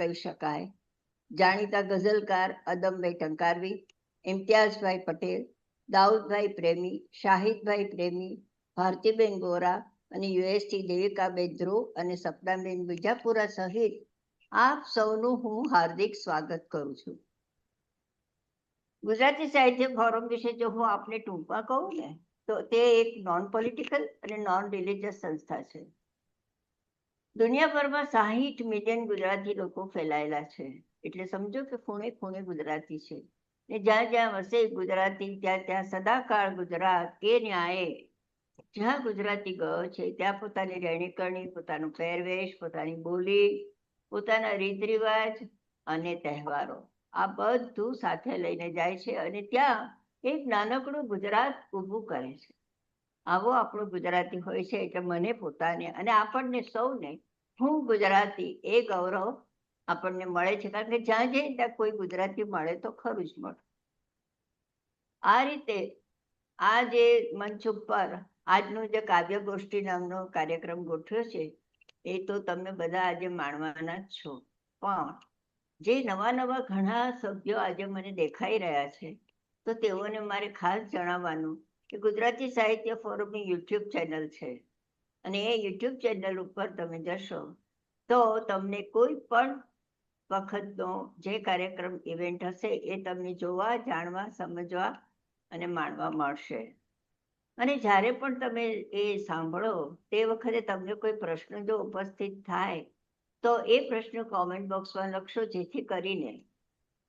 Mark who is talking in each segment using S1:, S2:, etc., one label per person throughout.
S1: કહી શકાય. જાણીતા ગઝલકાર અદમભાઈ ટંકારવી, ઇમ્તિયાઝભાઈ પટેલ, દાઉદભાઈ પ્રેમી, શાહિદભાઈ પ્રેમી, ભારતીબેન ગોરા અને યુએસથી દેવિકાબેન ધ્રુવ અને સપનાબેન વિજાપુરા સહિત આપ સૌનું હું હાર્દિક સ્વાગત કરું છું. ગુજરાતી સાહિત્ય ફોરમ વિશે જો હું આપને ટૂંકમાં કહું ને તો તે એક નોન પોલિટિકલ અને નોન રિલિજિયસ સંસ્થા છે. દુનિયાભરમાં 60 મિલિયન ગુજરાતી લોકો ફેલાયેલા છે, એટલે સમજો કે ખૂણે ખૂણે ગુજરાતી છે. ને જ્યાં જ્યાં વસે ગુજરાતી ત્યાં ત્યાં સદાકાળ ગુજરાત કે ન્યાયે. જ્યાં ગુજરાતી ગયો છે ત્યાં પોતાની રહેણીકરણી, પોતાનો પહેરવેશ, પોતાની બોલી, પોતાના રીત રિવાજ અને તહેવારો આ બધું સાથે લઈને જાય છે અને ત્યાં એક નાનકડું ગુજરાત ઊભું કરે છે. આવો આપણો ગુજરાતી હોય છે એટલે મને પોતાને અને આપણને સૌને હું ગુજરાતી એ ગૌરવ આપણને મળે છે, કારણ કે જ્યાં જઈએ ત્યાં કોઈ ગુજરાતી મળે તો ખરું જ મળે. આ રીતે આ જે મંચ ઉપર આજનું જે કાવ્ય ગોષ્ઠી નામનો કાર્યક્રમ ગોઠવ્યો છે એ તો તમે બધા આજે માણવાના જ છો. પણ જે નવા નવા ઘણા સભ્યો આજે મને દેખાઈ રહ્યા છે તો તેઓને મારે ખાસ જણાવવાનું કે ગુજરાતી સાહિત્ય ફોરમની યુટ્યુબ ચેનલ છે અને એ યુટ્યુબ ચેનલ ઉપર તમે જશો તો તમને કોઈ પણ વખતનો જે કાર્યક્રમ ઇવેન્ટ હશે એ તમને જોવા, જાણવા, સમજવા અને માણવા મળશે. અને જ્યારે પણ તમે એ સાંભળો તે વખતે તમને કોઈ પ્રશ્ન જો ઉપસ્થિત થાય તો એ પ્રશ્ન કોમેન્ટ બોક્સમાં લખશો, જેથી કરીને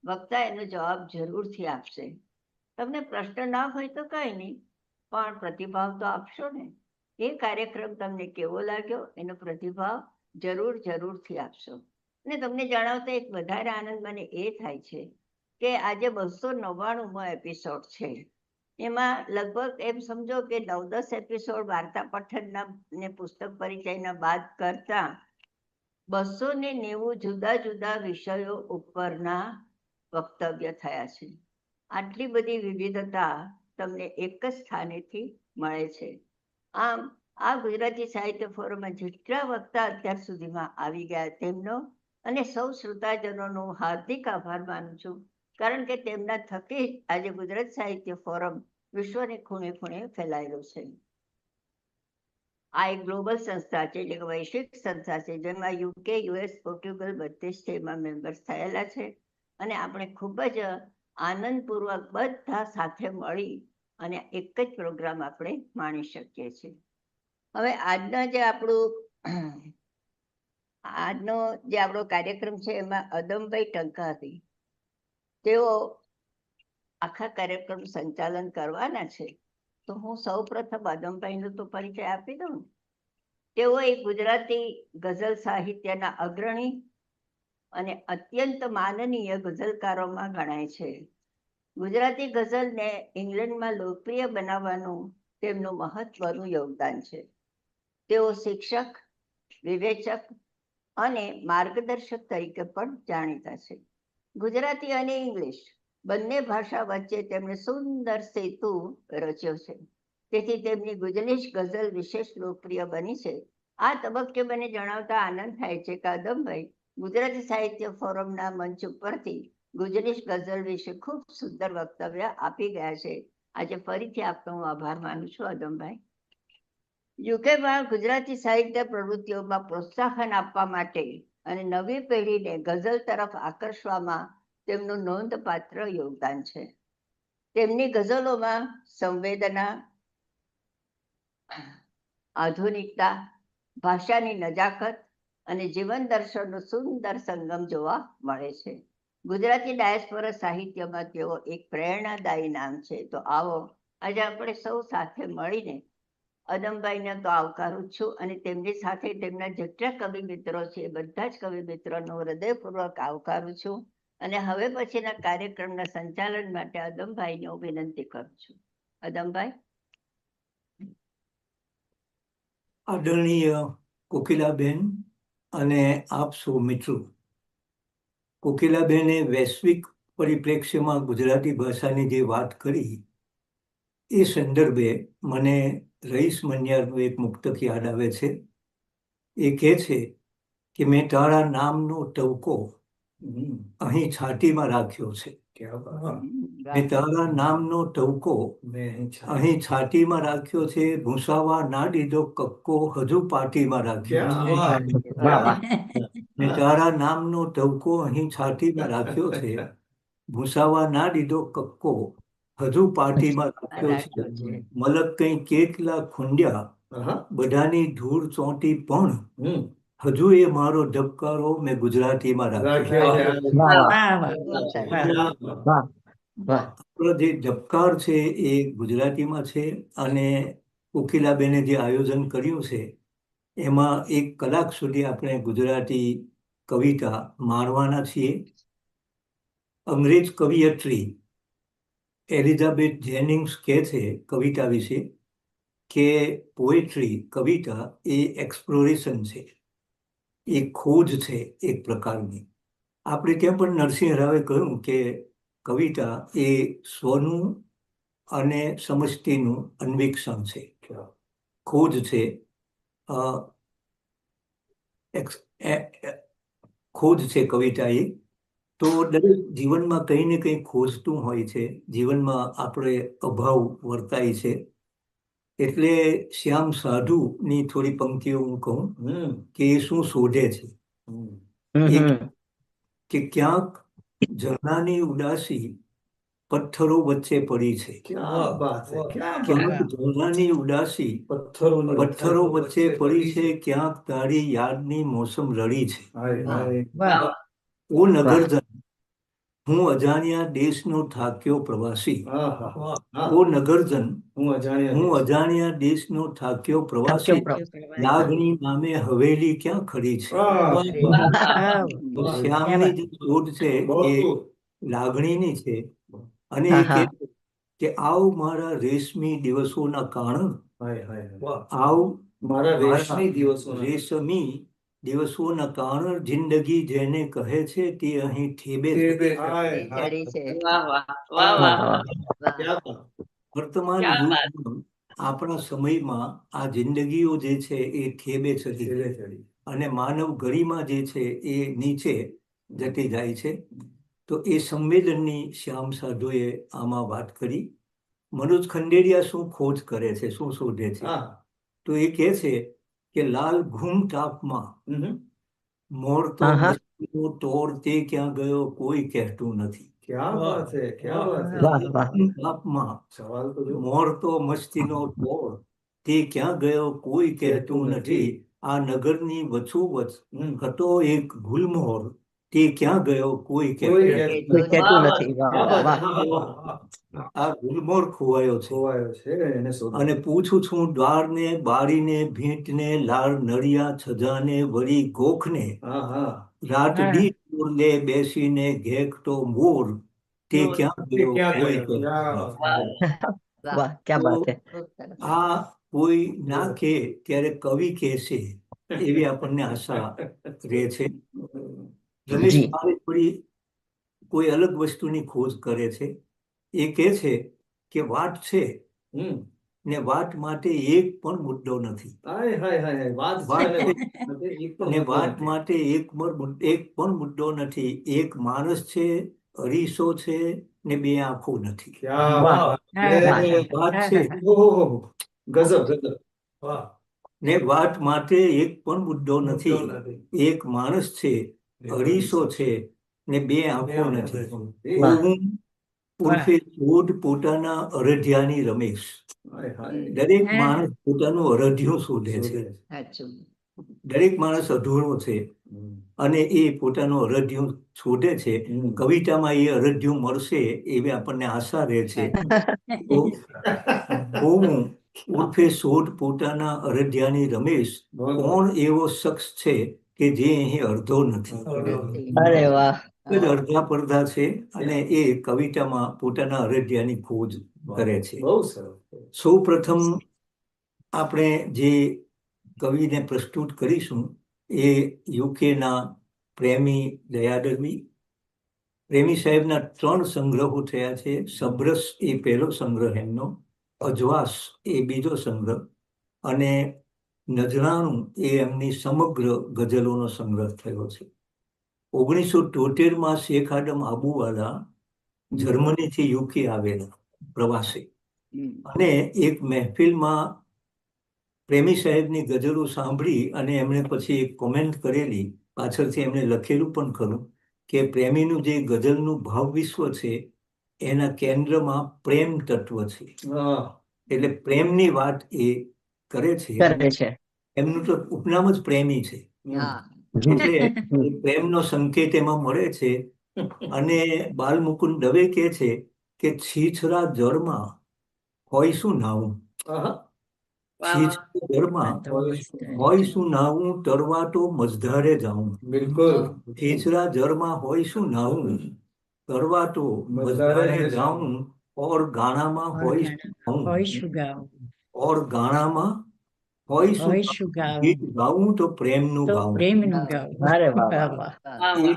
S1: વક્તા એનો જવાબ જરૂરથી આપશે. તમને પ્રશ્ન ના હોય તો કંઈ નહીં, પણ પ્રતિભાવ તો આપશો ને. એ કાર્યક્રમ તમને કેવો લાગ્યો એનો પ્રતિભાવ જરૂરથી આપશો. અને તમને જણાવતા એક વધારે આનંદ મને એ થાય છે કે આજે 299મો એપિસોડ છે. એમાં લગભગ એમ સમજો કે 9-10 એપિસોડ વાર્તા પઠનના ને પુસ્તક પરિચયના બાદ કરતા 290 જુદા જુદા વિષયો ઉપરના વક્તવ્ય થયા છે. આટલી બધી વિવિધતા તમને એક જ સ્થાનેથી મળે છે. આમ આ ગુજરાતી સાહિત્ય ફોરમમાં જેટલા વક્તા અત્યાર સુધીમાં આવી ગયા તેમનો અને સૌ શ્રોતાજનોનો હાર્દિક આભાર માનું છું, કારણ કે તેમના થકી આજે ગુજરાત સાહિત્ય ફોરમ વિશ્વને ખૂણે ખૂણે ફેલાયેલો છે. આ એક ગ્લોબલ સંસ્થા છે, એટલે કે વૈશ્વિક સંસ્થા છે, જેમાં UK, US, પોર્ટુગલ બધે જ તેમાં મેમ્બર્સ થયેલા છે અને આપણે ખૂબ જ આનંદપૂર્વક બધા સાથે મળી અને એક જ પ્રોગ્રામ આપણે માણી શકીએ છીએ. હવે આજનો જે આપણો કાર્યક્રમ છે એમાં અદમભાઈ ટંકારવી તેઓ આખા કાર્યક્રમ સંચાલન કરવાના છે. તો હું સૌ પ્રથમ અદમભાઈનો તો પરિચય આપી દઉં. તેઓ એક ગુજરાતી ગઝલ સાહિત્યના અગ્રણી અને અત્યંત માનનીય ગઝલકારોમાં ગણાય છે. ગુજરાતી ગઝલને ઇંગ્લેન્ડમાં લોકપ્રિય બનાવવાનું તેમનું મહત્વનું યોગદાન છે. તેઓ શિક્ષક, વિવેચક અને માર્ગદર્શક તરીકે પણ જાણીતા છે. ગુજરાતી અને ઇંગ્લિશ બંને ભાષા વચ્ચે તેમણે સુંદર સેતુ રચ્યો છે, તેથી તેમની ગુજલીશ ગઝલ વિશેષ લોકપ્રિય બની છે. આ તબક્કે મને જણાવતા આનંદ થાય છે કે અદમભાઈ ગુજરાતી સાહિત્ય ફોરમના મંચ ઉપરથી ગુજલીશ ગઝલ વિશે ખૂબ સુંદર વક્તવ્ય આપી ગયા છે. આજે ફરીથી આપનો હું આભાર માનું છું અદમભાઈ. યુકેમાં ગુજરાતી સાહિત્ય પ્રવૃત્તિઓમાં પ્રોત્સાહન આપવા માટે અને નવી પેઢીને ગઝલ તરફ આકર્ષવામાં તેમનું નોંધપાત્ર યોગદાન છે. તેમની ગઝલોમાં સંવેદના, આધુનિકતા, ભાષાની નજાકત અને જીવન દર્શનનો સુંદર સંગમ જોવા મળે છે. ગુજરાતી ડાયસ્પોરા સાહિત્યમાં તેઓ એક પ્રેરણાદાયી નામ છે. તો આવો આજે આપણે સૌ સાથે મળીને અદમભાઈને તો આવકારું છું અને તેમની સાથે તેમના જેટલા કવિ મિત્રો છે એ બધા જ કવિ મિત્રોનો હૃદયપૂર્વક આવકારું છું અને હવે પછીના કાર્યક્રમના સંચાલન માટે અદમભાઈને હું વિનંતી કરું છું. અદમભાઈ.
S2: આદરણીય કોકિલાબેન અને આપ સૌ મિત્રો, કોકિલાબેને વૈશ્વિક પરિપ્રેક્ષ્યમાં ગુજરાતી ભાષાની જે વાત કરી એ સંદર્ભે મને રઈસ મનિયારનું એક મુક્તક યાદ આવે છે. એ કહે છે કે મેં તારા નામનો ટવકો અહીં છાતીમાં રાખ્યો છે. મેં તારા નામનો ટવકો અહીં છાતીમાં રાખ્યો છે. ભૂસાવા ના દીધો કક્કો હજુ પાટીમાં રાખ્યો છે. મેં તારા નામનો ટવકો અહીં છાતીમાં રાખ્યો છે. ભૂસાવા ના દીધો કક્કો હજુ પાટીમાં રાખ્યો છે. મલક કઈ કેટલા ખુંડ્યા બધાની ધૂળ ચોંટી પણ હજુ એ મારો ધબકારો મેં ગુજરાતીમાં રાખ્યો. આપણો જે ધબકાર છે એ ગુજરાતીમાં છે અને કોકિલાબેને જે આયોજન કર્યું છે એમાં 1 કલાક સુધી આપણે ગુજરાતી કવિતા માણવાના છીએ. અંગ્રેજ કવિયત્રી એલિઝાબેથ જેનિંગ્સ કહે છે કવિતા વિશે કે પોએટ્રી કવિતા એ એક્સપ્લોરેશન છે, એ ખોજ છે એક પ્રકારની. આપણે ત્યાં પણ નરસિંહ રાવે કહ્યું કે કવિતા એ સ્વનું અને સમષ્ટિનું અન્વેષણ છે, ખોજ છે. ખોજ છે કવિતા એ. તો દરેક જીવનમાં કંઈ ને કંઈ ખોજતું હોય છે. જીવનમાં આપણે અભાવ વર્તાય છે. એટલે શ્યામ સાધુની થોડી પંક્તિઓ હું કહું કે એ શું શોધે છે. કે ક્યાંક ઝરણાની ઉદાસી પથ્થરો વચ્ચે પડી છે. ક્યાંક ઝરણાની ઉદાસી પથ્થરો વચ્ચે પડી છે. ક્યાંક તારી યાદની મોસમ રડી છે. ઓ નગરજન હું અજાણ્યા દેશનો થાક્યો પ્રવાસી. ઓ નગરજન હું અજાણ્યા દેશનો થાક્યો પ્રવાસી. લાગણી નામે હવેલી ક્યાં ખડી છે. શ્યામની જે શોધ છે એ લાગણીની છે અને એ કહે છે કે આવ મારા રેશમી દિવસોના કારણ, આવ મારા રેશમી દિવસોના કારણ. જિંદગી જેને કહે છે તે અહીં ઠેબે વર્તમાન યુગમાં આપણા સમયમાં આ જિંદગીઓ જે છે એ ઠેબે ચડી અને માનવ ગરિમા જે છે એ નીચે જતી જાય છે. તો એ સંમેલનની શ્યામ સાધુએ આમાં વાત કરી. મનોજ ખંડેરિયા શું ખોજ કરે છે, શું શોધે છે, તો એ કહે છે કે લાલ ઘૂમ તાપમાં મોર તો મસ્તીનો તોર તે ક્યાં ગયો કોઈ કહેતું નથી. તાપમાં મોર તો મસ્તીનો તોર તે ક્યાં ગયો કોઈ કહેતું નથી. આ નગરની વચ્ચોવચ હતો એક ગુલમોહર તે ક્યાં ગયો કોઈ કહેતું નથી. આ ગુલમોહર ખોવાયો છે અને પૂછું છું દ્વારને બારીને ભીંટને લાળ નળિયા છજાને વળી ગોખને. રાત દી લે બેસીને ઘેકતો મોર તે ક્યાં ગયો કોઈ આ કોઈ ના કે ત્યારે કવિ કહેશે એવી આપણને આશા રહે છે. રમેશ પારેખડી કોઈ અલગ વસ્તુની ખોજ કરે છે. એ કહે છે કે વાત છે ને વાત માટે એક પણ મુદ્દો નથી. ને વાત માટે એક પણ મુદ્દો નથી. એક માણસ છે, અરીસો છે ને 2 આંખો નથી. વાત છે ને વાત માટે એક પણ મુદ્દો નથી. એક માણસ છે, અરીસો છે ને 2 આંખો નથી. હું ઉર્ફે શોધ પોતાના અરઢિયાની રમેશ. દરેક માણસ પોતાનું અરઢિયું શોધે છે. દરેક માણસ અધૂરો છે અને એ પોતાનું અરઢિયું શોધે છે. કવિતામાં એ અરઢિયું મળશે એવી આપણને આશા રહે છે. તો હું ઉર્ફે શોધ પોતાના અરઢિયાની રમેશ કોણ એવો શખ્સ છે કે જે અહીં અડધો નથી. અડધા પડધા છે અને એ કવિતામાં પોતાના અરઢિયાની ખોજ કરે છે. સૌ પ્રથમ આપણે જે કવિને પ્રસ્તુત કરીશું એ યુકેના પ્રેમી દયાદરવી. પ્રેમી સાહેબના 3 સંગ્રહો થયા છે. સબ્રસ એ પહેલો સંગ્રહ એમનો, અજવાસ એ બીજો સંગ્રહ અને નજરાણું એ એમની સમગ્ર ગઝલોનો સંગ્રહ થયો છે. 1973માં શેખ આદમ આબુવાલા જર્મનીથી યુકે આવેલા પ્રવાસે, અને એક મહેફિલમાં પ્રેમી સાહેબની ગઝલો સાંભળી અને એમણે પછી એક કોમેન્ટ કરેલી, પાછળથી એમણે લખેલું પણ ખરું કે પ્રેમીનું જે ગઝલનું ભાવ વિશ્વ છે એના કેન્દ્રમાં પ્રેમ તત્વ છે. એટલે પ્રેમની વાત એ કરે છે. એમનું તો ઉપનામ જ પ્રેમી છે. એટલે એ પ્રેમનો સંકેત એમાં મળે છે. અને બાલમુકુંદ દવે કહે છે કે છીછરા જળમાં હોય શું નાવું, છીછરા જળમાં હોય શું નાવું, તરવા તો મझधाરે જાઉં. બિલકુલ. છીછરા જળમાં હોય શું નાવું, તરવા તો મझधारे જાઉં, ઓર ગાણામાં હોય શું ગાઉં, ઓર ગાણામાં હોય શું ગીત ગાવું તો પ્રેમનું ગાવું. એ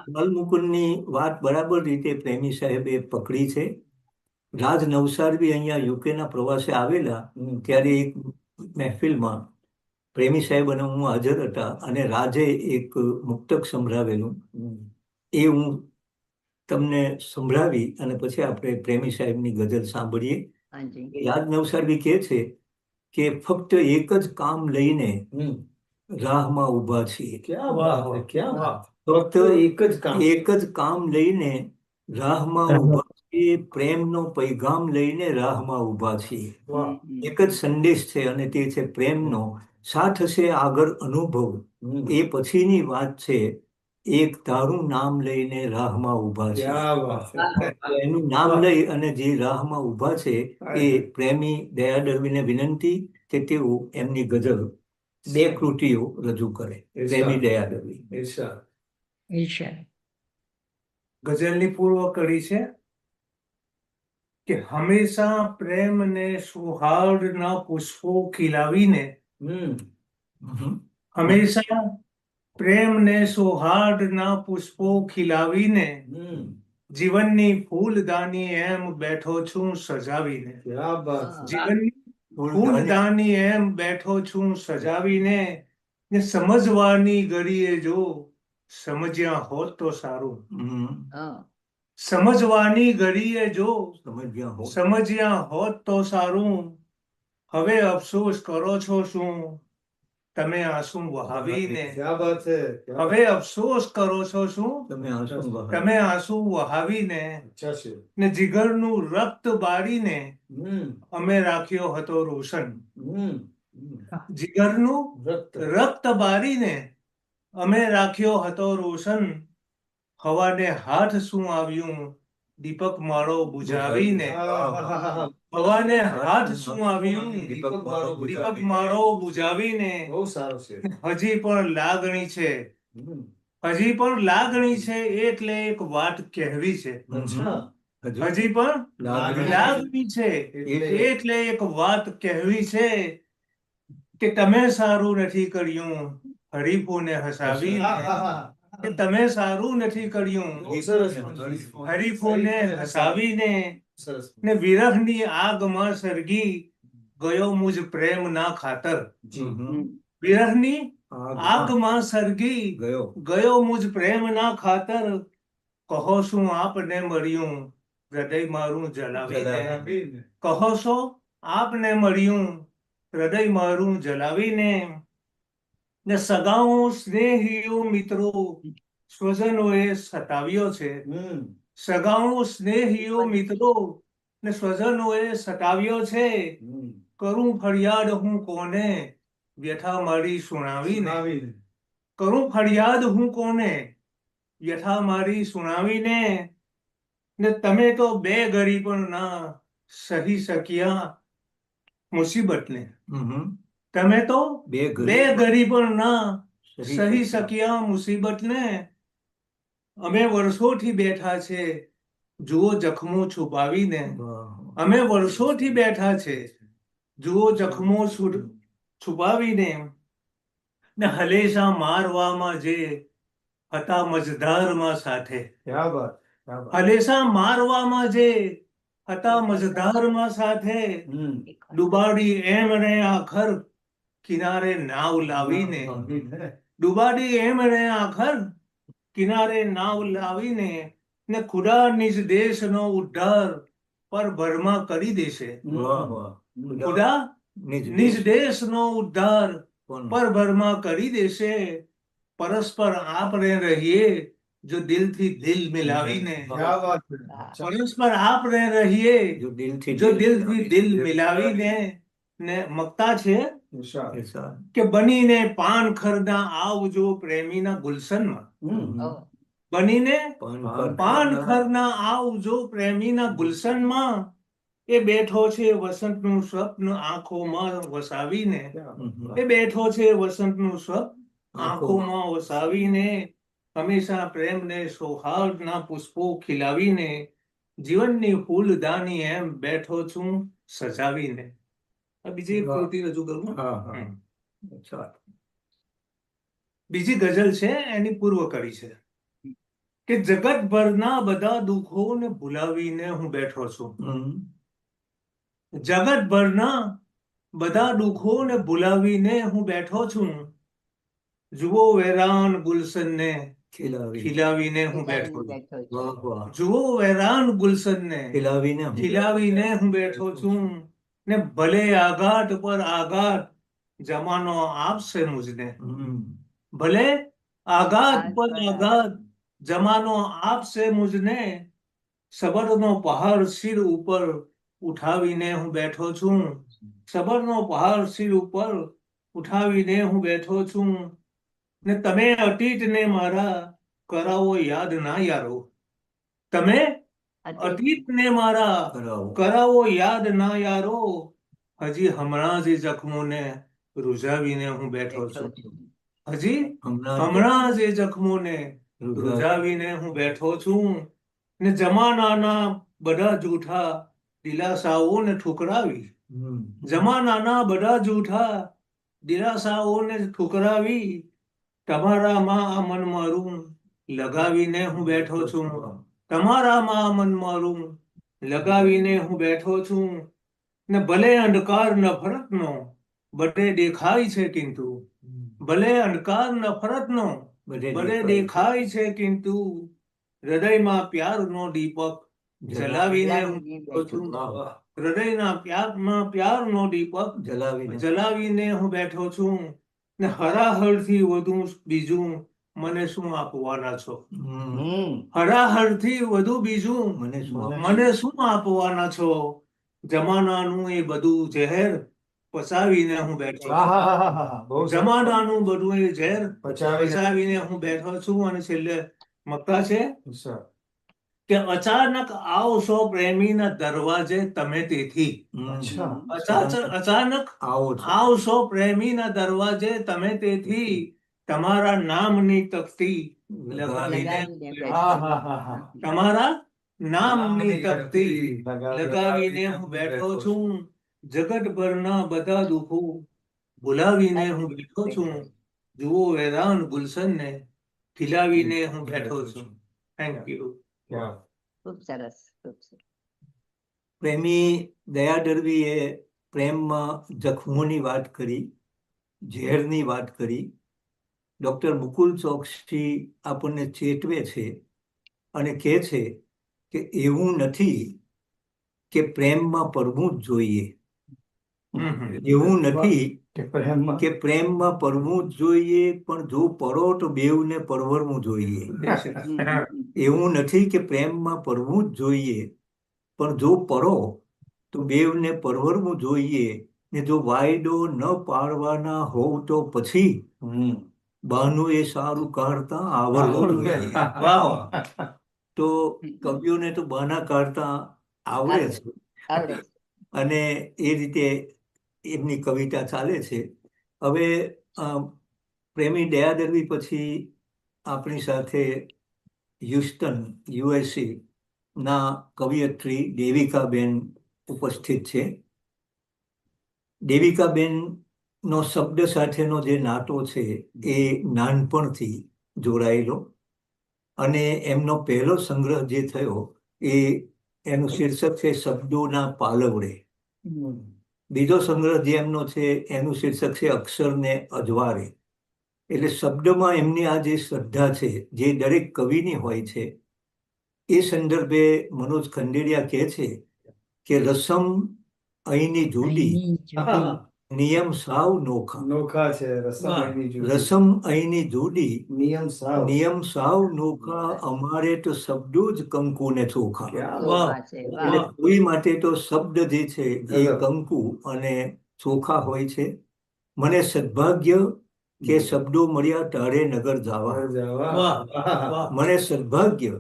S2: બાલમુકુંદની વાત બરાબર રીતે પ્રેમી સાહેબે પકડી છે. રાજ નવસારવી અહીંયા યુકેના પ્રવાસે આવેલા ત્યારે એક મહેફિલમાં પ્રેમી સાહેબ અને હું હાજર હતા, અને રાજે એક મુક્તક સંભળાવેલું, એ હું તમને સંભળાવી અને પછી આપણે પ્રેમી સાહેબની ગઝલ સાંભળીએ. રાજ નવસારવી કહે છે કે ફક્ત એક જ કામ લઈને રાહમાં ઊભા છીએ. ફક્ત એક જ કામ લઈને રાહમાં ઊભા છીએ, પ્રેમનો પૈગામ લઈને રાહમાં ઊભા છીએ. એક જ સંદેશ છે અને તે છે પ્રેમનો. સાથ હશે આગળ અનુભવ, એ પછીની વાત છે. એક તારું નામ લઈને રાહમાં ઊભા છે. એનું નામ લઈ અને જે રાહમાં ઊભા છે એ પ્રેમી દયા દળવીને વિનંતી કે તેઓ એમની ગઝલ 2 કૃતિઓ રજૂ કરે. પ્રેમી દયા દળવી.
S3: ગઝલની પૂર્વ કડી છે કે હંમેશા પ્રેમ ને સૌહાર્દના પુષ્પો ખીલાવીને, હંમેશા પ્રેમ ને સૌહાર્દના પુષ્પો ખીલાવીને, જીવનની ફૂલદાની એમ બેઠો છું સજાવીને. જીવનની ફૂલદાની એમ બેઠો છું સજાવીને, ને સમજવાની ઘડીએ જો સમજ્યા હોત તો સારું. સમજવાની ઘડીએ જો સમજ્યા હોત તો સારું. હવે અફસોસ કરો છો શું તમે આંસુ વહાવીને. હવે અફસોસ કરો છો શું તમે આંસુ વહાવીને, ને જીગરનું રક્ત બાળીને અમે રાખ્યો હતો રોશન. જીગરનું રક્ત બાળીને અમે રાખ્યો હતો રોશન. હવાને હાથ શું આવ્યું દીપક માળો બુઝાવીને. હવાને હાથ શું આવ્યું દીપક માળો બુઝાવીને. હજી પણ લાગણી છે, હજી પણ લાગણી છે, એટલે એક વાત કહેવી છે. હજી પણ લાગણી છે એટલે એક વાત કહેવી છે કે તમે સારું નથી કર્યું હરીફોને હસાવીને. કે તમે સારું નથી કર્યું હરીફોને હસાવીને, ને વિરહની આગમાં સળગી ગયો મુજ પ્રેમ ના ખાતર. વિરહની આગમાં સળગી ગયો મુજ પ્રેમ ના ખાતર. કહો શું આપને મળ્યું હૃદય મારું જલાવીને. કહો છો આપને મળ્યું હૃદય મારું જલાવીને, ને સગાઓ સ્નેહીઓ મિત્રો સ્વજનોએ સતાવ્યો છે. સગાઓ સ્નેહીઓ મિત્રો ને સ્વજનોએ સતાવ્યો છે. કરું ફરિયાદ હું કોને વ્યથા મારી સુણાવીને. કરું ફરિયાદ હું કોને વ્યથા મારી સુણાવીને, ને તમે તો બે ઘડી પણ ના સહી શક્યા મુસીબતને. તમે તો બે ઘડી પણ ના સહી શક્યા મુસીબતને. અમે વર્ષોથી બેઠા છે જુઓ જખમો છુપાવીને. અમે વર્ષોથી બેઠા છે જુઓ જખમો છુપાવીને, ને હલેસા મારવામાં જે હતા મझधाરમાં સાથે. હલેસા મારવામાં જે હતા મझधाરમાં સાથે. ડુબાડી એમણે આખર કિનારે નાવ લાવીને. ડુબાડી એમણે આખર કિનારે નાવ લાવીને ને ખુદા નિજ દેશનો ઉદ્ધાર પર ભરમાં કરી દેશે.
S2: વાહ વાહ
S3: ખુદા નિજ દેશનો ઉદ્ધાર
S2: પણ
S3: પર ભરમાં કરી દેશે. પરસ્પર આપણે રહીએ જો દિલથી દિલ મિલાવીને. પરસ્પર આપણે રહીએ
S2: જો દિલથી
S3: જો દિલથી દિલ મિલાવીને. ને મક્તા છે
S2: એસા.
S3: કે બનીને પાનખરના આવજો પ્રેમીના ગુલશનમાં.
S1: Oh,
S3: બનીને
S2: પણ
S3: પાનખરના આવજો પ્રેમીના ગુલશનમાં. એ બેઠો છે વસંતનું સ્વપ્ન આંખોમાં વસાવીને. એ બેઠો છે વસંતનું સ્વપ્ન આંખોમાં વસાવીને. હંમેશા પ્રેમને સૌહાર્દના પુષ્પો ખીલાવીને. જીવનની ફૂલદાની એમ બેઠો છું સજાવીને. આ બીજી એક કૃતિ રજૂ કરું.
S2: હા હા અચ્છા.
S3: બીજી ગઝલ છે એની પૂર્વ કડી છે કે જગતભરના બધા દુઃખોને ભૂલાવીને હું બેઠો છું. જગતભરના બધા દુઃખોને ભૂલાવીને હું બેઠો છું. જુઓ વેરાન ગુલશનને ખીલાવીને હું બેઠો છું.
S2: વાહ વાહ.
S3: જુઓ વેરાન ગુલશનને
S2: ખીલાવીને
S3: ખીલાવીને હું બેઠો છું. ને ભલે આઘાત પર આઘાત જમાનો આપશે મુજને. ભલે આઘાત પર આઘાત જમાનો આપશે મુજને. સબરનો પહાડ સિર ઉપર ઉઠાવીને હું બેઠો છું. સબરનો પહાડ સિર ઉપર ઉઠાવીને હું બેઠો છું. ને તમે અતીતને મારા કરાવો યાદ ના યારો. તમે અતીતને મારા કરાવો યાદ ના યારો. હજી હમણાં જ એ જખમોને રૂઝાવીને હું બેઠો છું. હજી હમણાં જ એ જખમોને રૂઝાવીને હું બેઠો છું. ને જમાનાના બધા જૂઠા દિલાસાઓને ઠુકરાવી. જમાનાના બધા જૂઠા દિલાસાઓને ઠુકરાવી. તમારામાં આ મન મારું લગાવીને હું બેઠો છું. તમારામાં આ મન મારું લગાવીને હું બેઠો છું. ને ભલે અંધકાર નફરતનો બધે દેખાય છે કિંતુ. ભલે અંધકાર નફરતનો બધે દેખાય છે કિંતુ. હૃદયમાં પ્યારનો દીપક જલાવીને હું બેઠો છું. હૃદયના પ્યારનો દીપક જલાવીને હું બેઠો છું. ને હરાહરથી વધુ બીજું મને શું આપવાના છો. હરાહરથી વધુ બીજું મને શું આપવાના છો. જમાનાનું એ બધું ઝેર પચાવીને હું બેઠો છું. જમાનાનું બધું એ ઝેર પચાવીને હું બેઠો છું. અને છેલ્લે મક્તા છે કે અચાનક આવશો પ્રેમીના દરવાજે તમે તેથી. અચાનક આવશો પ્રેમીના દરવાજે તમે તેથી. તમારા નામની તકતી લગાવીને તમારા નામની તકતી લગાવીને હું બેઠો છું. જગતભરના બધા દુઃખો ભૂલાવીને હું બેઠો છું. જુઓ વેરાન ગુલશનને ખીલાવીને હું બેઠો છું. Thank you.
S1: ખૂબ સરસ, ખૂબ સરસ.
S2: પ્રેમી દયા દળવીએ પ્રેમમાં જખમોની વાત કરી, ઝેરની વાત કરી. ડોક્ટર મુકુલ ચોકસી આપણને ચેતવે છે અને કહે છે કે એવું નથી કે પ્રેમમાં પડવું જ જોઈએ. એવું નથી કે પ્રેમમાં પડવું જ જોઈએ, પણ જો પડો તો બેવને પરવરવું જોઈએ. એવું નથી કે પ્રેમમાં પડવું જ જોઈએ, પણ જો પડો તો બેવને પરવરવું જોઈએ. ને જો વાયદો ન પાડવાના હોવ તો પછી બહાનું એ સારું કાઢતા આવડવું જોઈએ. તો કવિઓને તો બહાના કાઢતા આવડે છે અને એ રીતે એમની કવિતા ચાલે છે. હવે પ્રેમી દયા દળવી પછી આપણી સાથે હ્યુસ્ટન USA ના કવિયત્રી દેવિકાબેન ઉપસ્થિત છે. દેવિકાબેન નો શબ્દ સાથેનો જે નાતો છે એ નાનપણથી જોડાયેલો, અને એમનો પહેલો સંગ્રહ જે થયો એ એનું શીર્ષક છે શબ્દોના પાલવડે. બીજો સંગ્રહ જે એમનો છે એનું શીર્ષક છે અક્ષરને અજવાળે. એટલે શબ્દમાં એમની આ જે શ્રદ્ધા છે જે દરેક કવિની હોય છે, એ સંદર્ભે મનોજ ખંડેરિયા કહે છે કે રસમ અહીંની જુદી, નિયમ સાવ નોખા.
S4: નોખા છે રસમ અહીંની જુદી.
S2: રસમ અહીંની જુદી,
S4: નિયમ
S2: સાવ નોખા, અમારે તો શબ્દો જ કંકુ ને ચોખા.
S4: ક્યાં
S1: ચોખા છે, વાહ.
S2: એટલે કોઈ માટે તો શબ્દ જે છે એ
S4: ગજબ.
S2: કંકુ અને ચોખા હોય છે. મને સદભાગ્ય કે શબ્દો મળ્યા તારે નગર જાવા.
S4: વાહ.
S2: મને સદભાગ્ય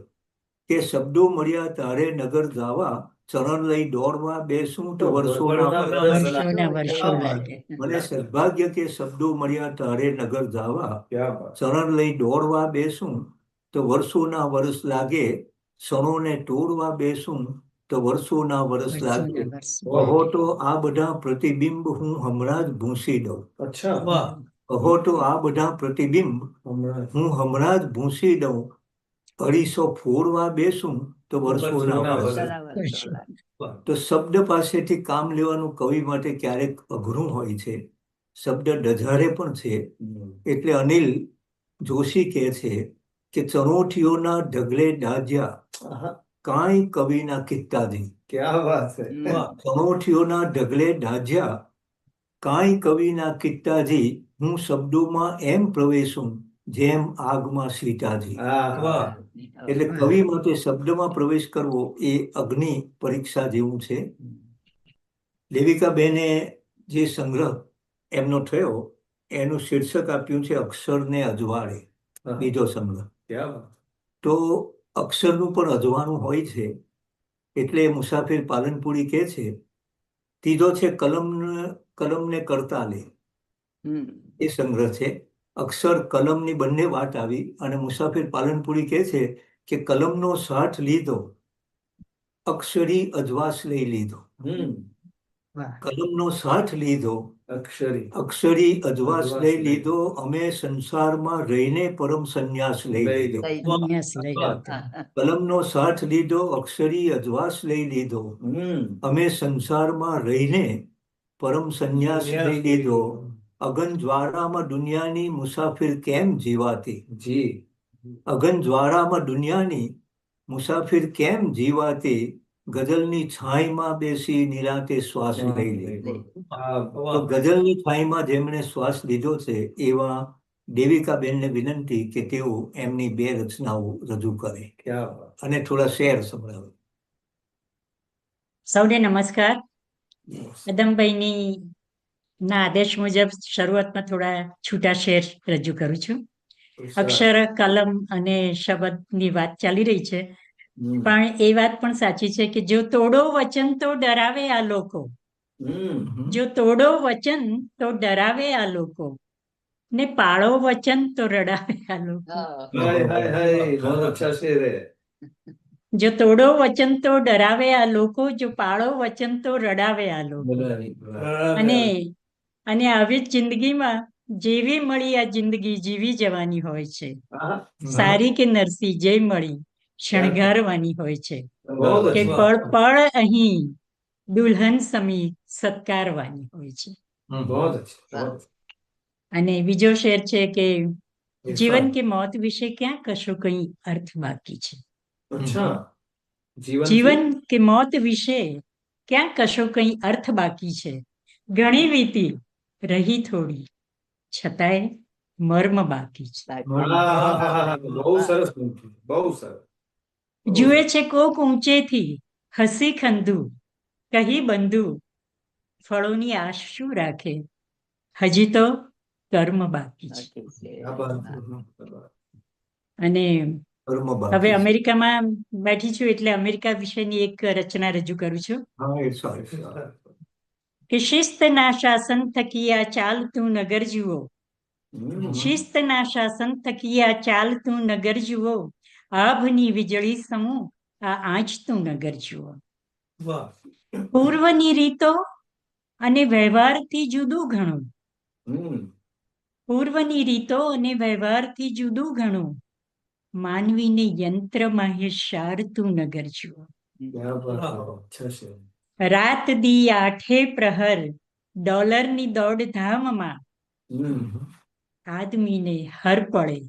S2: કે શબ્દો મળ્યા તારે નગર જાવા, ચરણ લઈ દોડવા બેસું તો વર્ષોના
S1: વર્ષો
S4: લાગે.
S2: મને સદભાગ્ય કે શબ્દો મળ્યા તારે નગર જાવા,
S4: ક્યાં વાત.
S2: ચરણ લઈ દોડવા બેસું તો વર્ષોના વર્ષ લાગે, ક્ષણોને તોડવા બેસું તો વર્ષોના વર્ષ લાગે. કહો તો આ બધા પ્રતિબિંબ હું હમણાં જ ભૂંસી દઉં.
S4: અચ્છા.
S2: કહો તો આ બધા પ્રતિબિંબ
S4: હમણાં
S2: હું હમણાં જ ભૂંસી દઉં, અઢીસો ફોડવા બેસું તો વર્ષોના વર્ષ.
S1: વર્ષો લાગે.
S2: તો શબ્દ પાસેથી કામ લેવાનું કવિ માટે ક્યારેક અઘરું હોય છે. શબ્દ ડઝારે પણ છે. એટલે અનિલ જોશી કહે છે કે ચરોઠીઓના ઢગલે દાજ્યા,
S4: આહા,
S2: કાંઈ કવિના કિત્તાજી.
S4: ક્યાં વાત છે.
S2: ચરોઠીઓના ઢગલે દાજ્યા, કાંઈ કવિના કિત્તાજી, હું શબ્દોમાં એમ પ્રવેશું જેમ આગમાં સીતાજી.
S4: આહા.
S2: એટલે કવિ માટે શબ્દમાં પ્રવેશ કરવો એ અગ્નિ પરીક્ષા જેવું છે. દેવિકાબેને જે સંગ્રહ એમનો થયો એનું શીર્ષક આપ્યું છે અક્ષરને અજવાળે, બીજો સંગ્રહ.
S4: ક્યાં વાત.
S2: તો અક્ષરનું પણ અજવાળું હોય છે. એટલે મુસાફિર પાલનપુરી કહે છે, ત્રીજો છે કલમને કરતા લે.
S1: હમ.
S2: એ સંગ્રહ છે. અક્ષર કલમની બંને વાત આવી અને મુસાફિર પાલનપુરી કહે છે કે કલમનો સાથ લીધો, અક્ષરી અજવાસ લઈ લીધો. કલમનો સાથ લીધો, અક્ષરી અજવાસ લઈ લીધો, અમે સંસારમાં રહીને પરમ સંન્યાસ લઈ લીધો. કલમનો સાથ લીધો, અક્ષરી અજવાસ લઈ લીધો, અમે સંસારમાં રહીને પરમ સંન્યાસ લઈ લીધો. અગન જ્વાળામાં દુનિયાની મુસાફિર કેમ જીવાતી. અગન જ્વાળામાં દુનિયાની મુસાફિર કેમ જીવાતી, ગઝલની છાંયમાં બેસી નિરાંતે શ્વાસ લઈ લીધો. તો ગઝલની છાંયમાં જેમણે શ્વાસ લીધો છે એવા દેવિકાબેનને વિનંતી કે તેઓ એમની બે રચનાઓ રજૂ કરે અને થોડા શેર સંભળાવે.
S5: સૌને નમસ્કાર. કદમભાઈની ના આદેશ મુજબ શરૂઆતમાં થોડા છૂટા શેર રજૂ કરું છું. અક્ષર, કલમ અને શબ્દની વાત ચાલી રહી છે, પણ એ વાત પણ સાચી છે કે જો તોડો વચન તો ડરાવે આ લોકો, જો તોડો વચન તો ડરાવે આ લોકો, ને પાળો વચન તો રડાવે આ લોકો. જો તોડો વચન તો ડરાવે આ લોકો, જો પાળો વચન તો રડાવે આ લોકો. અને આવી જ જિંદગીમાં જેવી મળી આ જિંદગી જીવી જવાની હોય છે. સારી કે નરસી જે મળી શણગારવાની હોય છે, કે પળ પળ અહીં દુલ્હન સમી સત્કારવાની હોય છે. અને બીજો શેર છે કે જીવન કે મોત વિશે ક્યાં કશો કઈ અર્થ બાકી છે. જીવન કે મોત વિશે ક્યાં કશો કઈ અર્થ બાકી છે, ઘણી વીતી રહી થોડી છતાંય મર્મ બાકી છે.
S4: બહુ સરસ, બહુ સરસ.
S5: જુએ છે કોક ઊંચેથી હસી ખંધુ, કહી બંધુ ફળોની આશ શું રાખે, હજી તો કર્મ બાકી છે. અને હવે અમેરિકામાં બેઠી છું એટલે અમેરિકા વિશેની એક રચના રજૂ કરું છું કે શિસ્તના શાસન થકી આ ચાલતું નગર જુઓ, શિસ્તના શાસન થકી આ ચાલતું નગર જુઓ, આભની વીજળી સમૂહ આ આંચતું નગર જુઓ. પૂર્વની રીતો અને વ્યવહારથી જુદું ઘણું, પૂર્વની રીતો અને વ્યવહારથી જુદું ઘણું, માનવીને યંત્રમાં શારતું નગર જુઓ. રાત દી આઠે પ્રહર ડોલરની દોડધામમાં, આદમીને હર પળે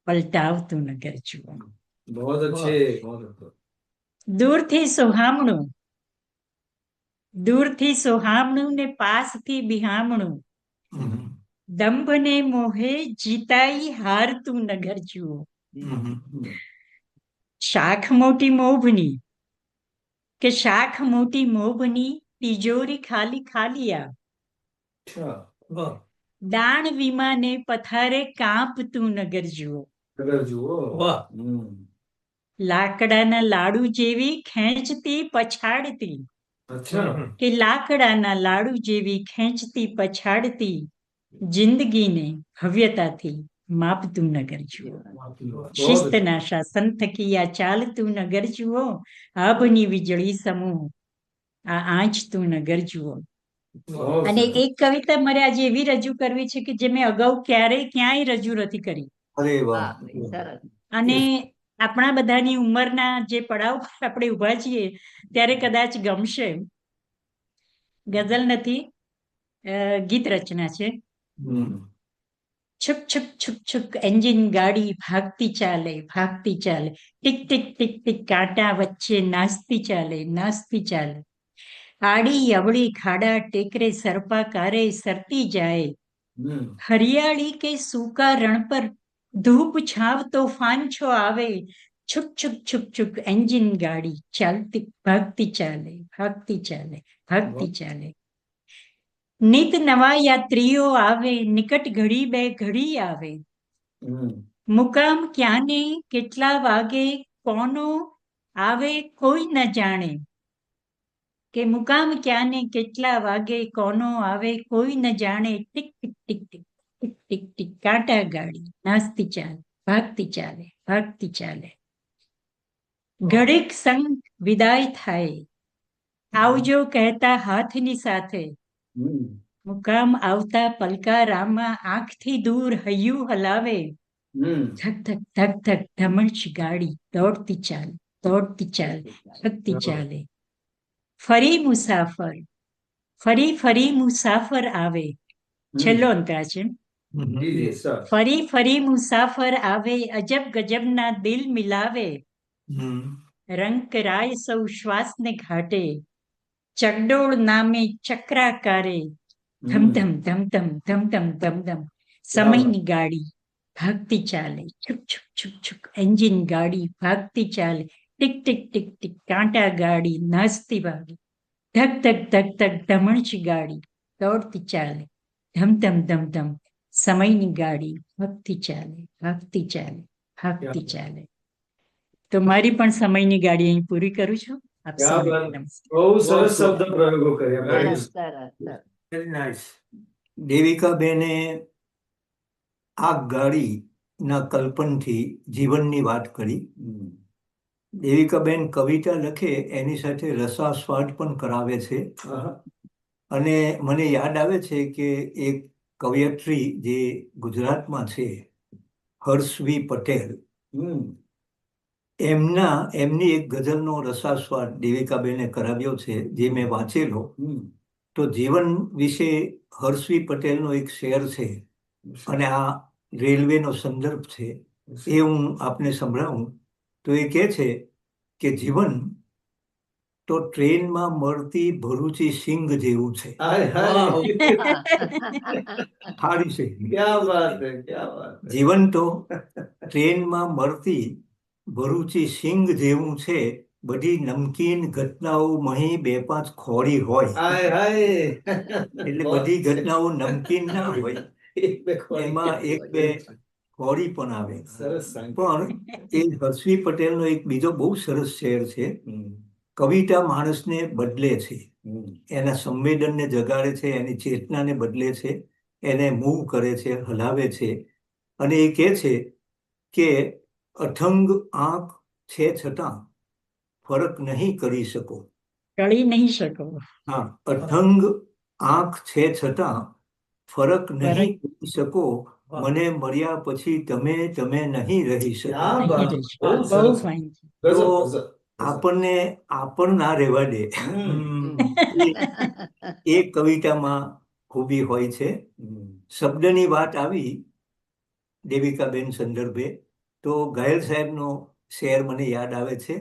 S5: પલટાવતું નગર જુઓ.
S4: बहुत अच्छे, बहुत अच्छे.
S5: દૂરથી સોહામણું, દૂરથી સોહામણું ને પાસથી બિહામણું,
S2: હમ.
S5: દંભને મોહે જીતાઈ હારતું નગર જુઓ. શાખ મોટી મોભની કે શાખ મોટી મોભની, તિજોરી ખાલી ખાલિયા,
S4: अच्छा.
S2: વાહ.
S5: દાણ વિમાને પથારે કાંપતું નગર જુઓ.
S4: अगर जुओ.
S2: वाह.
S5: લાકડાના લાડુ જેવી ખેંચતી પછાડતી,
S4: अच्छा.
S5: કે લાકડાના લાડુ જેવી ખેંચતી પછાડતી, જિંદગીને ભવ્યતાથી માપતું નગર જુઓ. શિસ્તના શાસન થકી આ ચાલતું નગર જુઓ. આભની વીજળી સમૂહ આ આંચતું નગર જુઓ.
S4: बहुत
S5: અને
S4: सरस.
S5: એક કવિતા મારે આજે એવી રજૂ કરવી છે કે જે મેં અગાઉ ક્યારેય ક્યાંય રજૂ નથી કરી.
S2: અરે વાહ.
S1: વાહ ભાઈ, સરસ.
S5: અને આપણા બધાની ઉંમરના જે પડાવ પર આપણે ઊભા છીએ ત્યારે કદાચ ગમશે. ગઝલ નથી, ગીત રચના છે.
S2: હમ.
S5: છુક છુક છુક છુક એન્જિન ગાડી ભાગતી ચાલે, ભાગતી ચાલે, ટીક ટીક ટીક ટીક કાંટા વચ્ચે નાચતી ચાલે, નાચતી ચાલે, આડી અવળી ખાડા ટેકરે સરપાકારે સરતી જાય, હરિયાળી કે સૂકા રણ પર ધૂપ છાવ તોફાન છો આવે, છુક છુક છુક છુક એન્જિન ગાડી ચાલતી ભાગતી ચાલે, ભાગતી ચાલે, ભાગતી ચાલે. નિત નવા યાત્રીઓ આવે, નિકટ ઘડી બે ઘડી આવે, મુકામ ક્યાંને કેટલા વાગે કોનો આવે કોઈ ન જાણે, કે મુકામ ક્યાંને કેટલા વાગે કોનો આવે કોઈ ન જાણે, tick tick tick tick tick tick tick કાંટા ગાડી નાચતી ચાલે, ભાગતી ચાલે, ભાગતી ચાલે. ઘડીક સંગ વિદાય થાય, આવજો કહેતા હાથની સાથે, મુકામ આવતા પલકારામાં આંખથી દૂર હૈયું હલાવે, ધક ધક ધક ધક ધમણચ ગાડી દોડતી ચાલે, દોડતી ચાલે, ધકતી ચાલે. ફરી મુસાફર, ફરી ફરી મુસાફર આવે, છેલ્લો અંતરા છે.
S4: जी जी सर.
S5: ફરી ફરી મુસાફર આવે, અજબ ગજબના દિલ મિલાવે,
S2: હમ.
S5: રંક રાય સૌ શ્વાસને ઘાટે, ચકડોળ નામે ચક્રાકારે, ધમધમ ધમધમ ધમધમ ધમધમ સમયની ગાડી ભાગતી ચાલે, છુક છુક છુક છુક એન્જિન ગાડી ભાગતી ચાલે, ટીક ટીક ટીક ટીક કાંટા ગાડી નાચતી ભાગે, ધક ધક ધક ધક ધમણચી ગાડી દોડતી ચાલે, ધમધમ ધમધમ સમયની ગાડી ભાગતી ચાલે, ભાગતી ચાલે, ભાગતી ચાલે. તો મારી પણ સમયની ગાડી અહીં પૂરી કરું છું. આપ
S4: क्या
S5: સૌને
S4: बात.
S5: નમસ્કાર.
S4: बहुत सरस शब्द प्रयोगो કર્યા. Very
S1: સરસ
S4: good.
S1: સરસ સરસ.
S2: Very nice. દેવિકાબેને આ ગાડીના કલ્પનથી જીવનની વાત કરી. દેવિકાબેન કવિતા લખે એની સાથે રસાસ્વાદ પણ કરાવે છે.
S4: આહા.
S2: અને મને યાદ આવે છે કે એક કવયત્રી જે ગુજરાતમાં છે, હર્ષવી પટેલ, એમની એક ગઝલનો રસાસ્વાદ દેવિકાબેને કરાવ્યો છે, જે મેં વાંચેલો. તો જીવન વિશે હર્ષવી પટેલનો એક શેર છે, અને આ રેલવેનો સંદર્ભ છે, એ હું આપને સંભળાવું. તો એ કહે છે કે જીવન તો ટ્રેનમાં મળતી ભરૂચી સિંગ જેવું છે.
S4: हाय हाय.
S2: થાળી છે.
S4: क्या बात है, क्या बात है.
S2: જીવન તો ટ્રેનમાં મળતી ભરૂચી સિંગ જેવું છે, બધી નમકીન ઘટનાઓ મહી બે પાંચ ખોડી હોય.
S4: हाय हाय.
S2: એટલે બધી ઘટનાઓ નમકીન ના હોય,
S4: એક બે ખોડી.
S2: એમાં એક બે ખોડી પણ આવે.
S4: સરસ સાંગ.
S2: પણ એ હર્ષવી પટેલનો એક બીજો બહુ સરસ શેર છે. કવિતા માણસને બદલે છે, એના સંવેદનને જગાડે છે, એની ચેતનાને બદલે છે, એને મૂવ કરે છે, હલાવે છે. અને એ કહે છે કે અથંગ આંખ છે છતાં ફરક નહીં કરી શકો.
S5: ટળી નહીં શકો.
S2: હા, અથંગ આંખ છે છતાં ફરક નહીં કરી શકો. મને મર્યા પછી તમે નહીં રહી શકો.
S4: क्या
S5: નહીં
S4: बात.
S5: રહી શકો.
S4: બહુ
S5: બહુ
S4: સરસ.
S5: fine છે.
S4: ગઝલ,
S2: તો
S4: ગઝલ.
S2: આપણને ના રહેવા દે. એ કવિતામાં ખૂબી હોય છે. શબ્દની વાત આવી દેવિકાબેન સંદર્ભે. તો ઘાયલ સાહેબનો શેર મને યાદ આવે છે